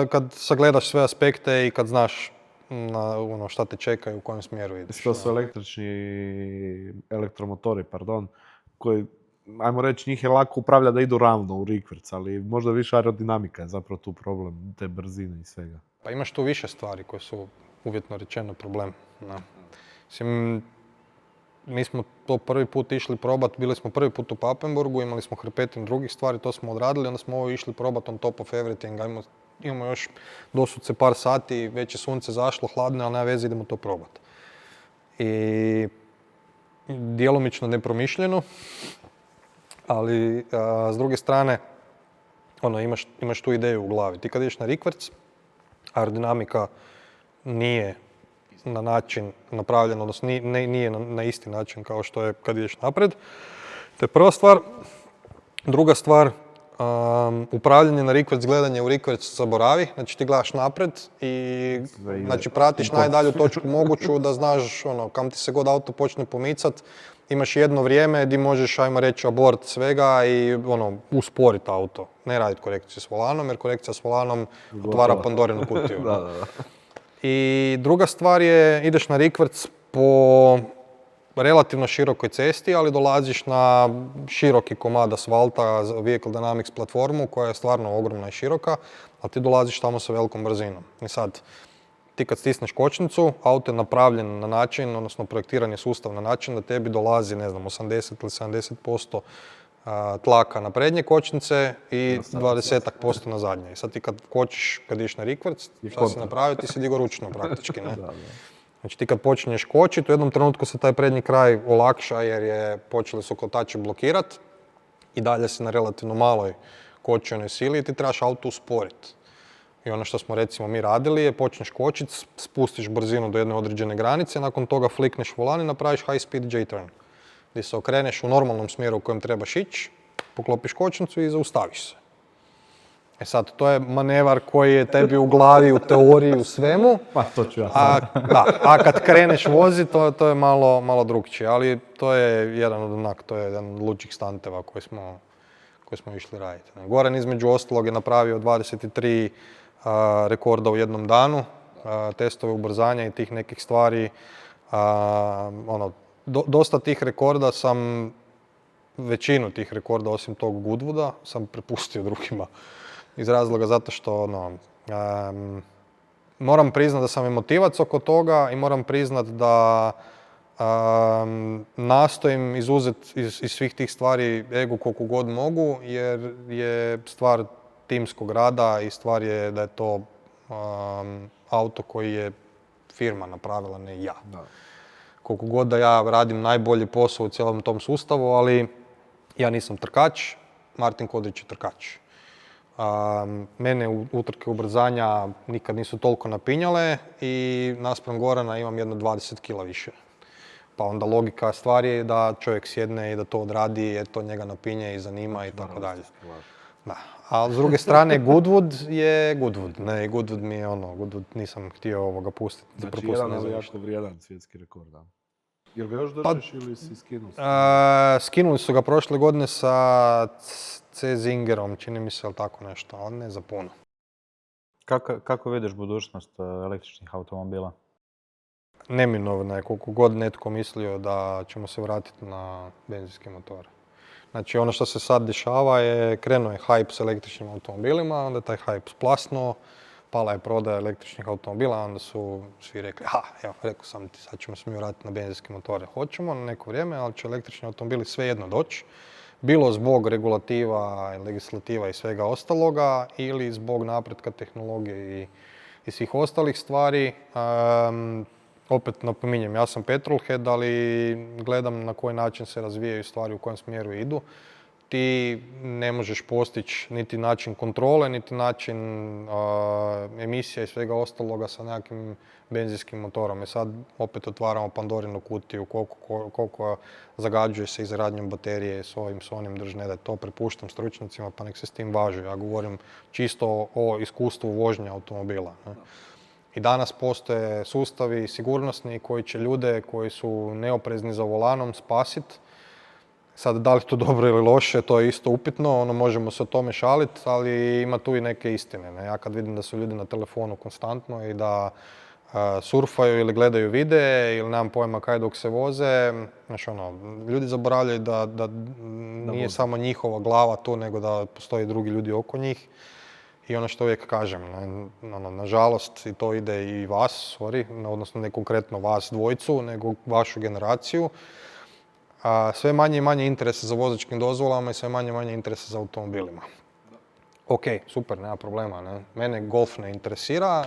kad sagledaš sve aspekte i kad znaš šta te čeka i u kojem smjeru ideš. To su elektromotori, koji ajmo reći, njih je lako upravljati da idu ravno u rikverc, ali možda više aerodinamika je zapravo tu problem, te brzine i svega. Pa imaš tu više stvari koje su uvjetno rečeno problem. Da. Mislim, mi smo to prvi put išli probati, bili smo prvi put u Papenburgu, imali smo hrpetin drugih stvari, to smo odradili, onda smo ovo išli probati on top of everything, imamo još dosudce par sati, već je sunce zašlo, hladno, ali nema veze, idemo to probati. I djelomično nepromišljeno, ali s druge strane, imaš tu ideju u glavi. Ti kad ideš na rikverc, aerodinamika nije na način napravljena, odnosno nije na isti način kao što je kad ideš napred. To je prva stvar. Druga stvar, upravljanje na rikverc, gledanje u rikverc zaboravi. Znači ti gledaš napred i znači, pratiš najdalju točku moguću da znaš kam ti se god auto počne pomicat. Imaš jedno vrijeme gdje možeš, ajmo reći, abort svega i usporiti auto. Ne raditi korekciju s volanom, jer korekcija s volanom otvara Pandorinu kutiju. Da. I druga stvar je, ideš na rikverc po relativno širokoj cesti, ali dolaziš na široki komad asfalta za Vehicle Dynamics platformu koja je stvarno ogromna i široka, a ti dolaziš tamo sa velikom brzinom. I sad, ti kad stisneš kočnicu, auto je napravljen na način, odnosno projektiran je sustav na način da tebi dolazi, 80 ili 70% tlaka na prednje kočnice i 20% na zadnje. I sad ti kad kočiš, kad ideš na rikverc, šta si napravio, ti si digo ručno praktički, ne? Znači ti kad počinješ kočiti, u jednom trenutku se taj prednji kraj olakša jer počeli su kotači blokirati i dalje si na relativno maloj kočionoj sili i ti trebaš auto usporiti. I ono što smo recimo mi radili je počneš kočiti, spustiš brzinu do jedne određene granice, nakon toga flikneš volan i napraviš high speed J-turn. Gdje se okreneš u normalnom smjeru u kojem trebaš ići, poklopiš kočnicu i zaustaviš se. E sad, to je manevar koji je tebi u glavi, u teoriji, u svemu. Pa to ću ja a kad kreneš voziti, to je malo drukčije. Ali to je jedan od lučih stanteva koji smo išli raditi. Goran između ostalog je napravio 23 rekorda u jednom danu, testove ubrzanja i tih nekih stvari. Dosta tih rekorda većinu tih rekorda osim tog Goodwooda sam prepustio drugima. Iz razloga zato što moram priznat da sam emotivac oko toga i moram priznat da nastojim izuzeti iz svih tih stvari ego koliko god mogu, jer je stvar timskog rada i stvar je da je to auto koji je firma napravila, ne ja. Da. Koliko god da ja radim najbolji posao u cijelom tom sustavu, ali ja nisam trkač, Martin Kodrić je trkač. Mene utrke ubrzanja nikad nisu toliko napinjale i naspram Gorana imam jedno 20 kila više. Pa onda logika stvari je da čovjek sjedne i da to odradi jer to njega napinje i zanima i tako dalje. Da. A s druge strane Goodwood je Goodwood. Ne, Goodwood mi je Goodwood nisam htio pustiti. Znači jedan ali jako vrijedan svjetski rekord, da. Jel ga još držiš ili si skinuo? Skinuli su ga prošle godine sa C. Zingerom, čini mi se, ali tako nešto, ali ne za puno. Kako vidiš budućnost električnih automobila? Neminovno je, koliko god netko mislio da ćemo se vratiti na benzinske motore. Znači ono što se sad dešava je, krenuo je hype s električnim automobilima, onda je taj hype splasnuo, pala je prodaja električnih automobila, onda su svi rekli, evo, rekao sam ti, sad ćemo se mi vratiti na benzinske motore. Hoćemo na neko vrijeme, ali će električni automobili svejedno doći. Bilo zbog regulativa, legislativa i svega ostaloga ili zbog napretka tehnologije i svih ostalih stvari. Opet napominjem, ja sam petrolhead, ali gledam na koji način se razvijaju stvari, u kojem smjeru idu. Ti ne možeš postići niti način kontrole, niti način emisija i svega ostaloga sa nekakvim benzinskim motorom. I sad opet otvaramo Pandorinu kutiju, koliko zagađuje se izgradnjom baterije s ovim, s onim, ne da to prepuštam stručnjacima pa nek se s tim važu. Ja govorim čisto o iskustvu vožnje automobila. Ne? I danas postoje sustavi sigurnosni koji će ljude koji su neoprezni za volanom spasiti. Sad, da li to dobro ili loše, to je isto upitno, možemo se o tome šaliti, ali ima tu i neke istine. Ne? Ja kad vidim da su ljudi na telefonu konstantno i da surfaju ili gledaju videe ili nemam pojma kaj dok se voze. Znači, ljudi zaboravljaju da nije samo njihova glava tu, nego da postoje drugi ljudi oko njih. I ono što uvijek kažem, nažalost, i to ide i vas, odnosno ne konkretno vas dvojicu, nego vašu generaciju. Sve manje i manje interesa za vozačkim dozvolama i sve manje i manje interesa za automobilima. Ok, super, nema problema. Ne? Mene golf ne interesira,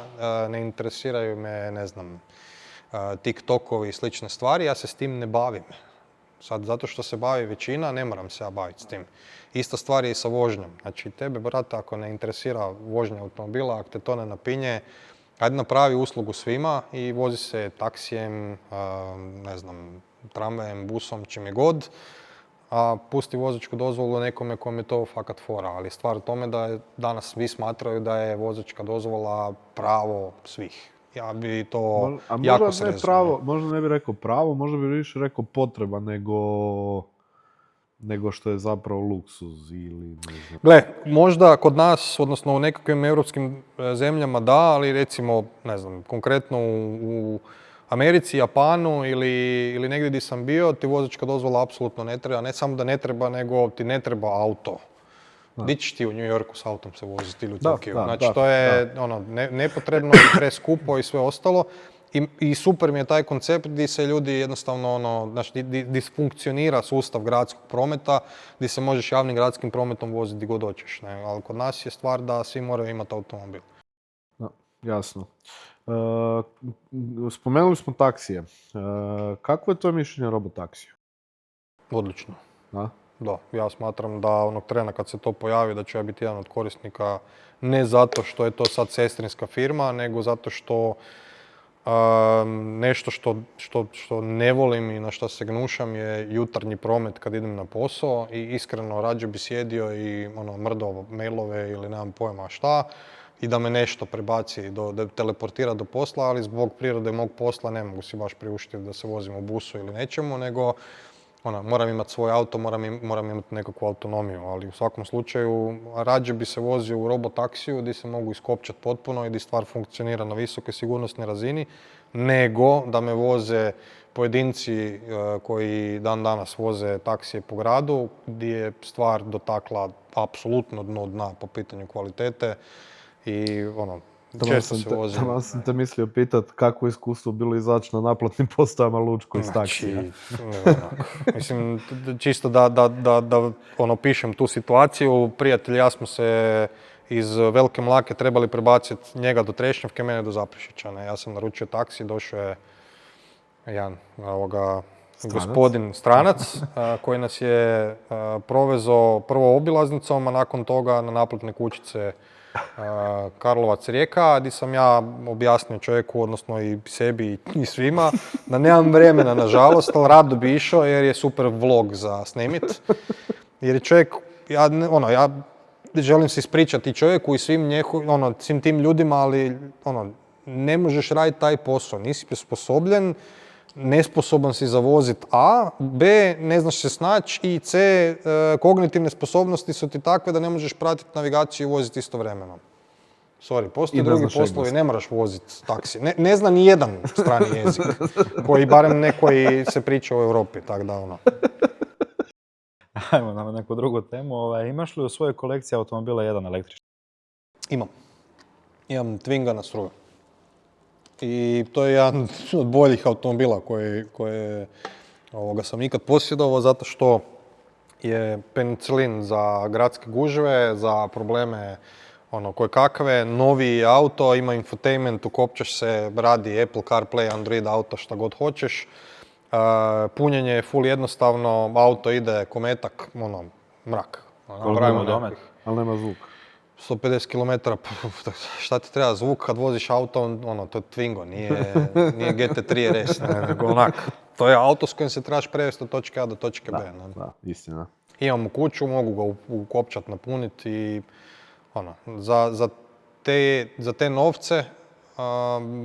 ne interesiraju me, ne znam, TikTokovi i slične stvari, ja se s tim ne bavim. Sad, zato što se bavi većina, ne moram se ja baviti s tim. Ista stvar je i sa vožnjom. Znači, tebe, brate, ako ne interesira vožnja automobila, ako te to ne napinje, ajde napravi uslugu svima i vozi se taksijem, ne znam, tramvajem, busom, čim je god, a pusti vozačku dozvolu nekome kom je to fakat fora. Ali stvar u tome da je danas svi smatraju da je vozačka dozvola pravo svih. Ja bi to jako srezao. Možda ne bi rekao pravo, možda bi više rekao potreba nego što je zapravo luksuz ili ne znam. Gle, možda kod nas, odnosno u nekakvim europskim zemljama da, ali recimo, ne znam, konkretno u Americi, Japanu ili negdje gdje sam bio, ti vozačka dozvola apsolutno ne treba. Ne samo da ne treba, nego ti ne treba auto. Di ćeš ti u New Yorku s autom se voziti ili u Tokiju? Znači, to je nepotrebno i preskupo i sve ostalo. I super mi je taj koncept gdje se ljudi jednostavno, znači, gdje funkcionira sustav gradskog prometa, gdje se možeš javnim gradskim prometom voziti gdje god hoćeš. Ne? Ali kod nas je stvar da svi moraju imati automobil. Da, jasno. Spomenuli smo taksije. Kakvo je to mišljenje o robotaksiju? Odlično. Da? Da, ja smatram da onog trena kad se to pojavi da ću ja biti jedan od korisnika, ne zato što je to sad sestrinska firma, nego zato što nešto što ne volim i na što se gnušam je jutarnji promet kad idem na posao i iskreno rađe bi sjedio i mrdao mailove ili nemam pojma šta i da me nešto prebaci, da teleportira do posla, ali zbog prirode mog posla ne mogu si baš priuštiti da se vozim u busu ili nečemu, nego moram imati svoj auto, moram imati nekakvu autonomiju, ali u svakom slučaju rađe bi se vozio u robotaksiju gdje se mogu iskopčati potpuno i gdje stvar funkcionira na visokoj sigurnosnoj razini, nego da me voze pojedinci koji dan danas voze taksije po gradu, gdje je stvar dotakla apsolutno dno dna po pitanju kvalitete i često se vozi. Tamo sam te mislio pitat kako iskustvo bilo izaći na naplatnim postajama Lučko iz taksija. Mislim, čisto da pišem tu situaciju. Prijatelj, ja smo se iz Velike Mlake trebali prebaciti njega do Trešnjevke, mene do Zaprešića. Ja sam naručio taksi, došao je jedan gospodin stranac koji nas je provezao prvo obilaznicom, a nakon toga na naplatne kućice Karlovac Rijeka, gdje sam ja objasnio čovjeku, odnosno i sebi i svima, da nemam vremena, nažalost, ali rado bi išao jer je super vlog za snimit. Jer je čovjek, ja želim se ispričati čovjeku i svim tim ljudima, ali ne možeš raditi taj posao, nisi sposobljen, nesposoban si za vozit A, B, ne znaš se snaći i C, kognitivne sposobnosti su ti takve da ne možeš pratiti navigaciju i voziti istovremeno. Sorry, postoje drugi poslovi, ne moraš voziti taksi. Ne zna ni jedan strani jezik, koji barem neki se priča u Europi, tako da Ajmo na neku drugu temu. Imaš li u svojoj kolekciji automobila jedan električni? Imam Twinga na struju. I to je jedan od boljih automobila koje sam ikad posjedovao, zato što je penicilin za gradske gužve, za probleme koje kakve, novi auto, ima infotainment, ukopčaš se, radi Apple CarPlay, Android auto, šta god hoćeš. Punjenje je full jednostavno, auto ide kometak, mrak. Ali nema zvuk. 150 km, šta ti treba zvuk kad voziš auto, to je Twingo, nije GT3 RS, nego onak. To je auto s kojim se trebaš prevesti od točke A do točke B. Da, istina. Imam u kuću, mogu ga ukopčat, napuniti i za te novce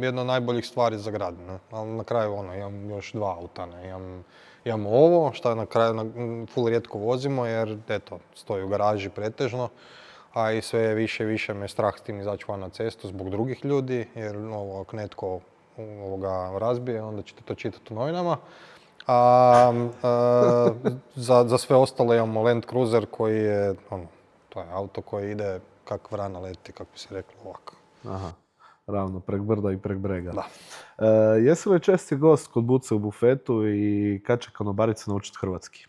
jedna od najboljih stvari za grad. Ali na kraju imam još 2 auta. Imam ovo, što na kraju full rijetko vozimo jer stoji u garaži pretežno. A i sve više i više me strah s tim izaći van na cestu zbog drugih ljudi, jer ako netko razbije, onda ćete to čitati u novinama. A za sve ostalo imamo Land Cruiser koji je, to je auto koji ide kak vrana leti, kako bi se reklo ovako. Aha, ravno, prek brda i prek brega. Da. Jesi li česti gost kod Buce u bufetu i kad će konobarica naučiti hrvatski?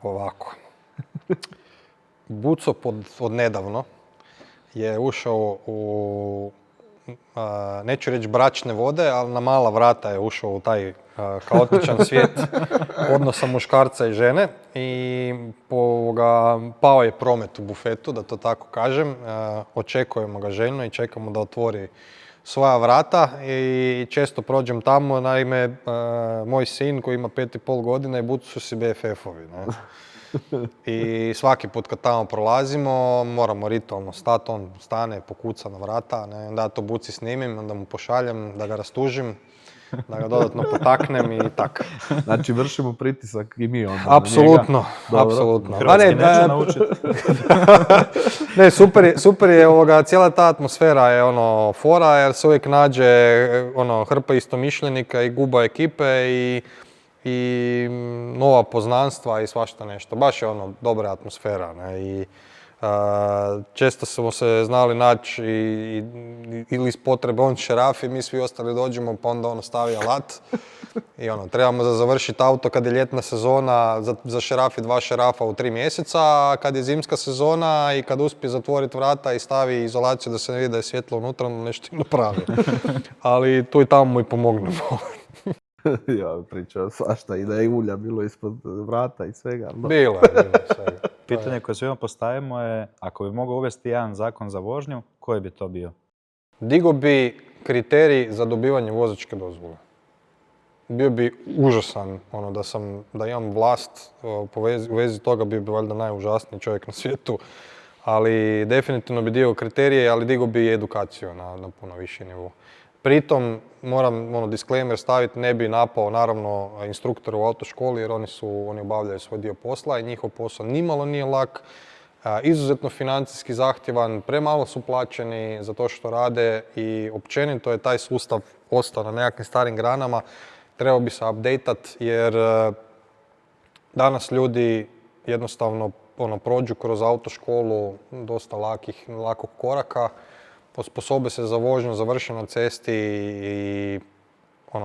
Ovako. Buco od nedavno je ušao u, neću reći bračne vode, ali na mala vrata je ušao u taj kaotičan svijet odnosa muškarca i žene i pao je promet u bufetu, da to tako kažem. Očekujemo ga željno i čekamo da otvori svoja vrata i često prođem tamo. Naime, moj sin koji ima 5,5 godina i Buco su si BFF-ovi. Ne? I svaki put kad tamo prolazimo moramo ritualno stati, on stane, pokuca na vrata, ne? Onda ja to Buci snimim, onda mu pošaljem da ga rastužim, da ga dodatno potaknem i tak. Znači vršimo pritisak i mi onda Apsolutno, na njega. apsolutno. Hrvatski neću naučiti. Ne, super je cijela ta atmosfera je fora jer se uvijek nađe hrpa istomišljenika i guba ekipe i nova poznanstva i svašta nešto. Baš je dobra atmosfera. Ne? I često smo se znali naći ili iz potrebe on šeraf i mi svi ostali dođemo pa onda stavi alat. I trebamo završiti auto kad je ljetna sezona, za šeraf i 2 šerafa u 3 mjeseca, a kad je zimska sezona i kad uspije zatvoriti vrata i stavi izolaciju da se ne vidi da je svjetlo unutra, nešto im napravi. Ali tu i tamo mu i pomognemo. Ja pričao svašta i da je ulja bilo ispod vrata i svega. Bilo svega. Pitanje koje svima postavimo je, ako bi mogao uvesti jedan zakon za vožnju, koji bi to bio? Digo bi kriterij za dobivanje vozačke dozvole. Bio bi užasan, da imam vlast u vezi toga, bio bi valjda najužasniji čovjek na svijetu. Ali definitivno bi digao kriterije, ali digao bi i edukaciju na puno viši nivou. Pritom moram disclaimer staviti, ne bi napao naravno instruktore u autoškoli jer oni obavljaju svoj dio posla i njihov posao nimalo nije lak, izuzetno financijski zahtjevan, premalo su plaćeni za to što rade i općenito je taj sustav ostao na nekakvim starim granama. Trebao bi se updateat jer danas ljudi jednostavno prođu kroz autoškolu dosta lakog koraka, osposobe se za vožnju, završe na cesti i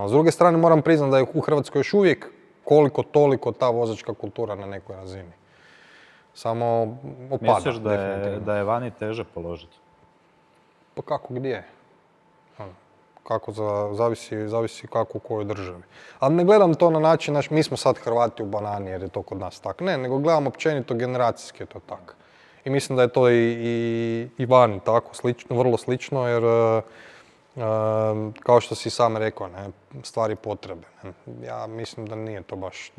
s druge strane moram priznati da je u Hrvatskoj još uvijek koliko toliko ta vozačka kultura na nekoj razini. Samo opada. Misliš da je vani teže položiti? Pa kako gdje? Kako zavisi kako u kojoj državi. Ali ne gledam to na način, mi smo sad Hrvati u banani jer je to kod nas tako. Ne, nego gledam općenito generacijski je to tako. I mislim da je to i vani tako, vrlo slično jer kao što si sam rekao, ne, stvari potrebe. Ne. Ja mislim da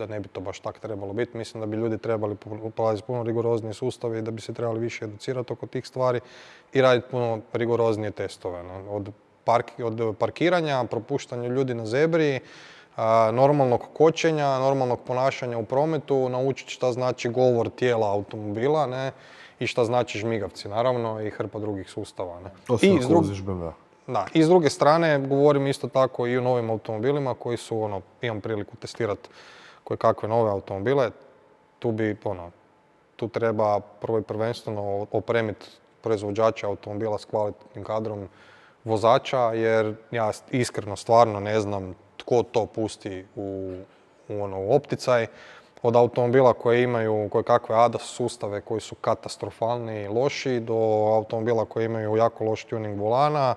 ne bi to baš tako trebalo biti. Mislim da bi ljudi trebali polaziti puno rigoroznije sustave i da bi se trebali više educirati oko tih stvari i raditi puno rigoroznije testove. Ne. Od parkiranja, propuštanja ljudi na zebri, normalnog kočenja, normalnog ponašanja u prometu, naučiti šta znači govor tijela automobila, ne, i šta znači žmigavci, naravno, i hrpa drugih sustava. Ne. I s druge strane, govorim isto tako i o novim automobilima koji su, imam priliku testirati koje kakve nove automobile. Tu treba prvo i prvenstveno opremiti proizvođača automobila s kvalitetnim kadrom vozača, jer ja iskreno stvarno ne znam tko to pusti u opticaj. Od automobila koje imaju koje kakve ADAS sustave koji su katastrofalni i loši, do automobila koji imaju jako loš tuning volana,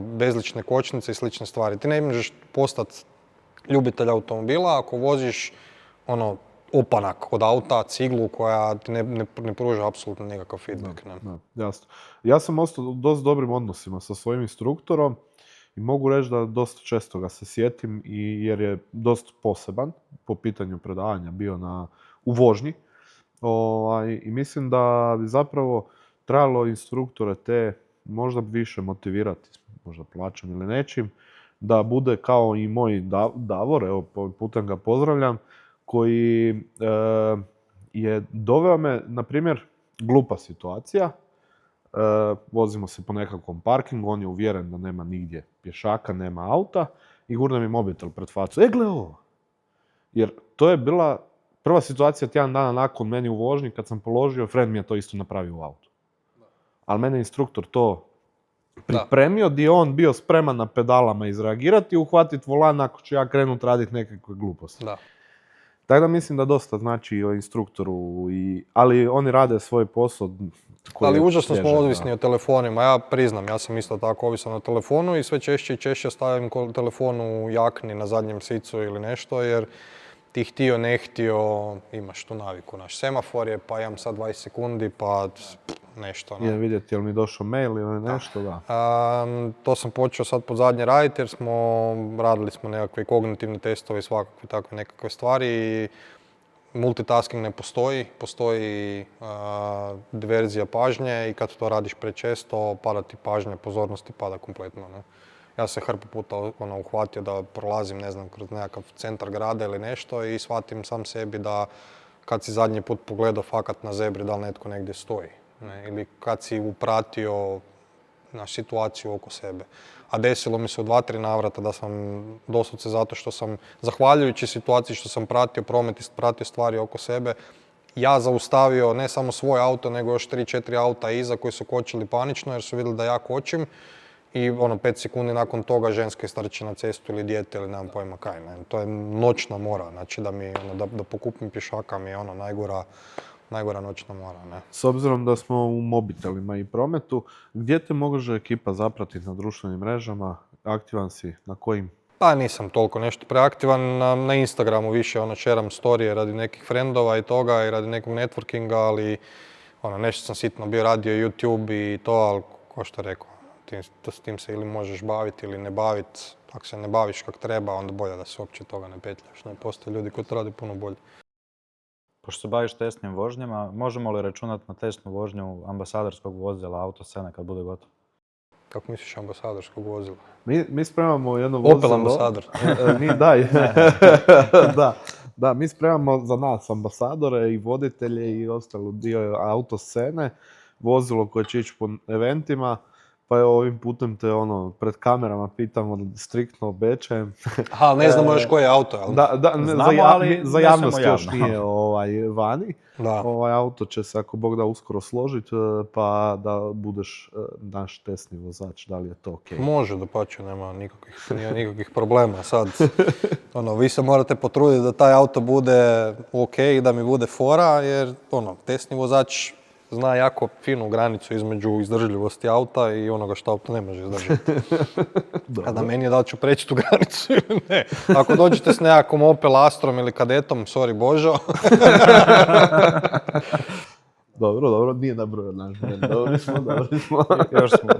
bezlične kočnice i slične stvari. Ti ne možeš postati ljubitelj automobila ako voziš opanak od auta, ciglu koja ti ne pruža apsolutno nikakav feedback. Jasno. Ja sam ostao u dosta dobrim odnosima sa svojim instruktorom i mogu reći da dosta često ga se sjetim jer je dosta poseban po pitanju predavanja bio u vožnji. I mislim da bi zapravo trebalo instruktore te možda više motivirati, možda plaćom ili nečim, da bude kao i moj Davor, evo putem ga pozdravljam, koji je doveo me, na primjer, glupa situacija, vozimo se po nekakvom parkingu, on je uvjeren da nema nigdje pješaka, nema auta i gurne mi mobitel pred facu. Gle ovo! Jer to je bila prva situacija tjedan dana nakon meni u vožnji, kad sam položio, friend mi je to isto napravio u autu. Ali mene instruktor to pripremio, gdje je on bio spreman na pedalama izreagirati i uhvatiti volan ako ću ja krenut raditi nekakve gluposti. Da. Tako da mislim da dosta znači i o instruktoru, ali oni rade svoj posao. Ali užasno smo ovisni o telefonima, ja priznam, ja sam isto tako ovisan o telefonu i sve češće i češće stavim telefon u jakni na zadnjem sicu ili nešto, jer ti htio, ne htio, imaš tu naviku. Naš semafor je, pa imam sad 20 sekundi, pa nešto. Idem vidjeti je li mi došao mail ili nešto, da. To sam počeo sad pod zadnje raditi jer radili smo nekakve kognitivne testove i svakakve takve nekakve stvari i multitasking ne postoji, postoji diverzija pažnje i kad to radiš prečesto, pada ti pažnja, pozornosti pada kompletno. Ne? Ja se hrpu puta uhvatio da prolazim, ne znam, kroz nekakav centar grada ili nešto i shvatim sam sebi da kad si zadnji put pogledao fakat na zebri da li netko negdje stoji. Ne? Ili kad si upratio na situaciju oko sebe. A desilo mi se u 2-3 navrata da sam doslovce zato što sam, zahvaljujući situaciji što sam pratio promet i pratio stvari oko sebe, ja zaustavio ne samo svoj auto, nego još 3-4 auta iza koji su kočili panično jer su vidjeli da ja kočim. I 5 sekundi nakon toga ženska istrči na cestu ili dijete ili nemam pojma kaj. Ne. To je noćna mora, znači da pokupim pješaka mi je najgora noćna mora. Ne. S obzirom da smo u mobitelima i prometu, gdje te može ekipa zapratiti na društvenim mrežama? Aktivan si? Na kojim? Pa nisam toliko nešto preaktivan. Na Instagramu više šeram storije radi nekih frendova i toga i radi nekog networkinga, ali nešto sam sitno bio radio YouTube i to, ali ko što rekao, s tim se ili možeš baviti ili ne baviti. Ako se ne baviš kak treba, onda bolje da se uopće toga ne petljaš. Ne postoje ljudi koji to rade puno bolje. Pošto se baviš testnim vožnjama, možemo li računati na testnu vožnju ambasadorskog vozila autoscene kad bude gotovo? Kako misliš ambasadorskog vozila? Mi spremamo jedno vozilo... Opel ambasador. Da, mi spremamo za nas ambasadore i voditelje i ostalo dio autoscene, vozilo koje će ići po eventima. Pa evo ovim putem te pred kamerama pitamo, striktno obećajem. Aha, ne znamo još koji je auto, jel? Za javnost još nije vani. Da. Auto će se, ako Bog da, uskoro složiti, pa da budeš naš testni vozač, da li je to okej? Može, dapače, nema nikakvih problema sad. Vi se morate potruditi da taj auto bude okej i da mi bude fora, jer testni vozač zna jako finu granicu između izdržljivosti auta i onoga što auto ne može izdržati. A na meni je da li ću preći tu granicu ili ne. Ako dođete s nekakvom Opel Astrom ili Kadetom, sorry Božo. Dobro, nije nabrojao naš brend. Dobri smo.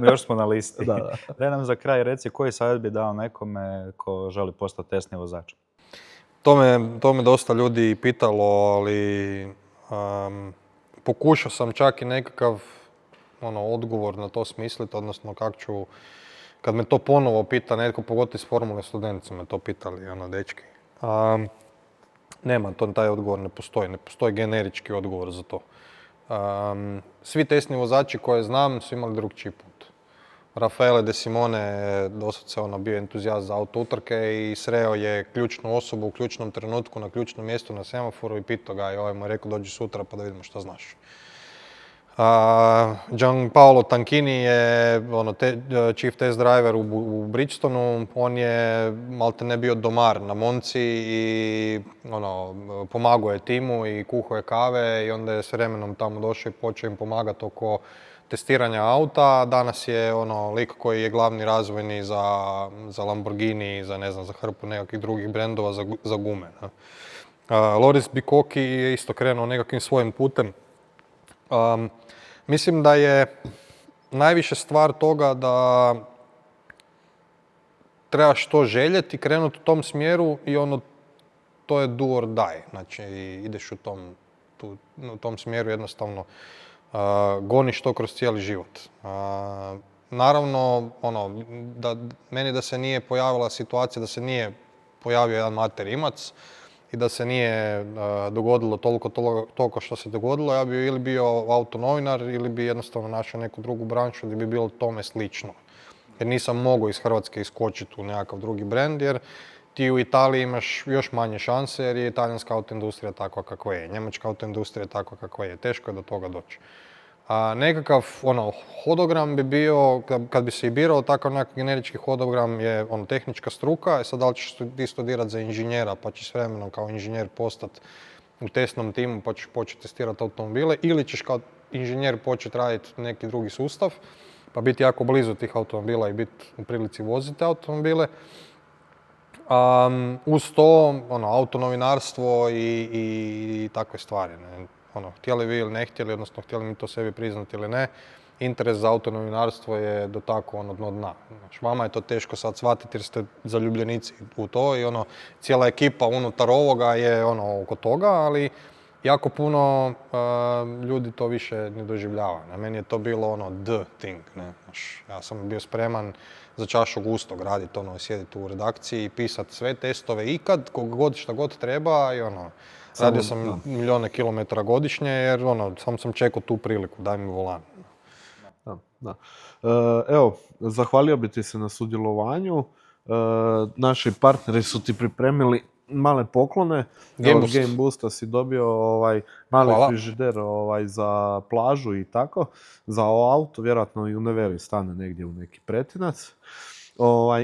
Još smo na listi. Daj nam za kraj reci koji savjet bi dao nekome ko želi postati testni vozač. To me dosta ljudi pitalo, ali pokušao sam čak i nekakav odgovor na to smisliti, odnosno kako ću, kad me to ponovo pita netko, pogotovo iz Formule studenti su me to pitali, dečki. Nema, taj odgovor ne postoji generički odgovor za to. Svi testni vozači koje znam su imali drugčiji put. Raffaele De Simone je doslovce bio entuzijast za auto utrke i sreo je ključnu osobu u ključnom trenutku na ključnom mjestu na semaforu i pitao ga i ovaj mu je rekao dođi sutra pa da vidimo što znaš. Gianpaolo Tankini je chief test driver u Bridgestonu, on je maltene bio domar na Monci i pomagao je timu i kuhao je kave i onda je s vremenom tamo došao i počeo im pomagati oko testiranja auta. Danas je lik koji je glavni razvojni za Lamborghini i za hrpu nekakvih drugih brendova za gume. Loris Bikoki je isto krenuo nekakvim svojim putem. Mislim da je najviše stvar toga da trebaš to željeti, krenuti u tom smjeru i to je do or die. Znači ideš u tom smjeru jednostavno goniš to kroz cijeli život. Naravno, meni da se nije pojavila situacija, da se nije pojavio jedan Mate Rimac i da se nije dogodilo toliko što se dogodilo, ja bi ili bio autonovinar ili bi jednostavno našao neku drugu branšu gdje bi bilo tome slično. Jer nisam mogao iz Hrvatske iskočiti u nekakav drugi brand, jer ti u Italiji imaš još manje šanse jer je italijanska autoindustrija takva kakva je, njemačka autoindustrija je takva kakva je, teško je do toga doći. A nekakav hodogram bi bio, kad bi se i birao takav nekakav generički hodogram je tehnička struka, sad da li ćeš ti studirati za inženjera pa ćeš s vremenom kao inženjer postati u testnom timu pa ćeš početi testirati automobile, ili ćeš kao inženjer početi raditi neki drugi sustav pa biti jako blizu tih automobila i biti u prilici voziti automobile. Uz to autonovinarstvo i takve stvari. Ne? Htjeli vi ili ne htjeli, odnosno htjeli mi to sebi priznati ili ne, interes za autonovinarstvo je do tako dno dna. Znači, vama je to teško sad shvatiti jer ste zaljubljenici u to i cijela ekipa unutar ovoga je oko toga, ali jako puno ljudi to više ne doživljava. Na meni je to bilo the thing. Ne? Znači, ja sam bio spreman za čašu gustog raditi, sjediti u redakciji i pisati sve testove ikad, koga god, šta god treba i radio sam milijone kilometara godišnje jer samo sam čekao tu priliku, daj mi volan. Da. Evo, zahvalio bi ti se na sudjelovanju. Naši partneri su ti pripremili male poklone. Od Game Boosta si dobio mali frižider za plažu i tako. Za auto, vjerojatno i Univeri stane negdje u neki pretinac.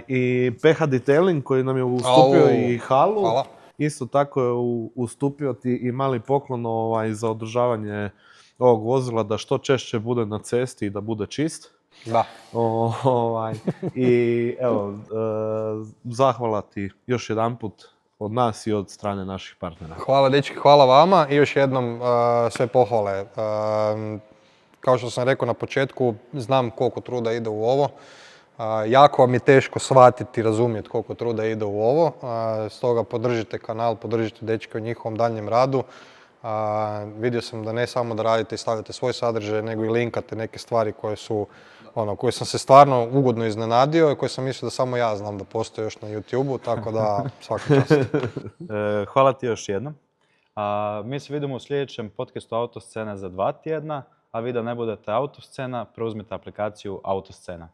I PH Detailing koji nam je ustupio i halu. Hvala. Isto tako je ustupio ti i mali poklon za održavanje ovog vozila da što češće bude na cesti i da bude čist. Da. I evo, zahvala ti još jedanput od nas i od strane naših partnera. Hvala dečki, hvala vama i još jednom sve pohvale. Kao što sam rekao na početku, znam koliko truda ide u ovo. Jako vam je teško shvatiti i razumjeti koliko truda ide u ovo. Stoga podržite kanal, podržite dečke u njihovom daljnjem radu. Vidio sam da ne samo da radite i stavljate svoj sadržaj, nego i linkate neke stvari koje sam se stvarno ugodno iznenadio i koje sam mislio da samo ja znam da postoje još na YouTube-u, tako da svaka čast. Hvala ti još jednom. Mi se vidimo u sljedećem podcastu Autoscene za 2 tjedna, a vi da ne budete Autoscena, preuzmite aplikaciju Autoscena.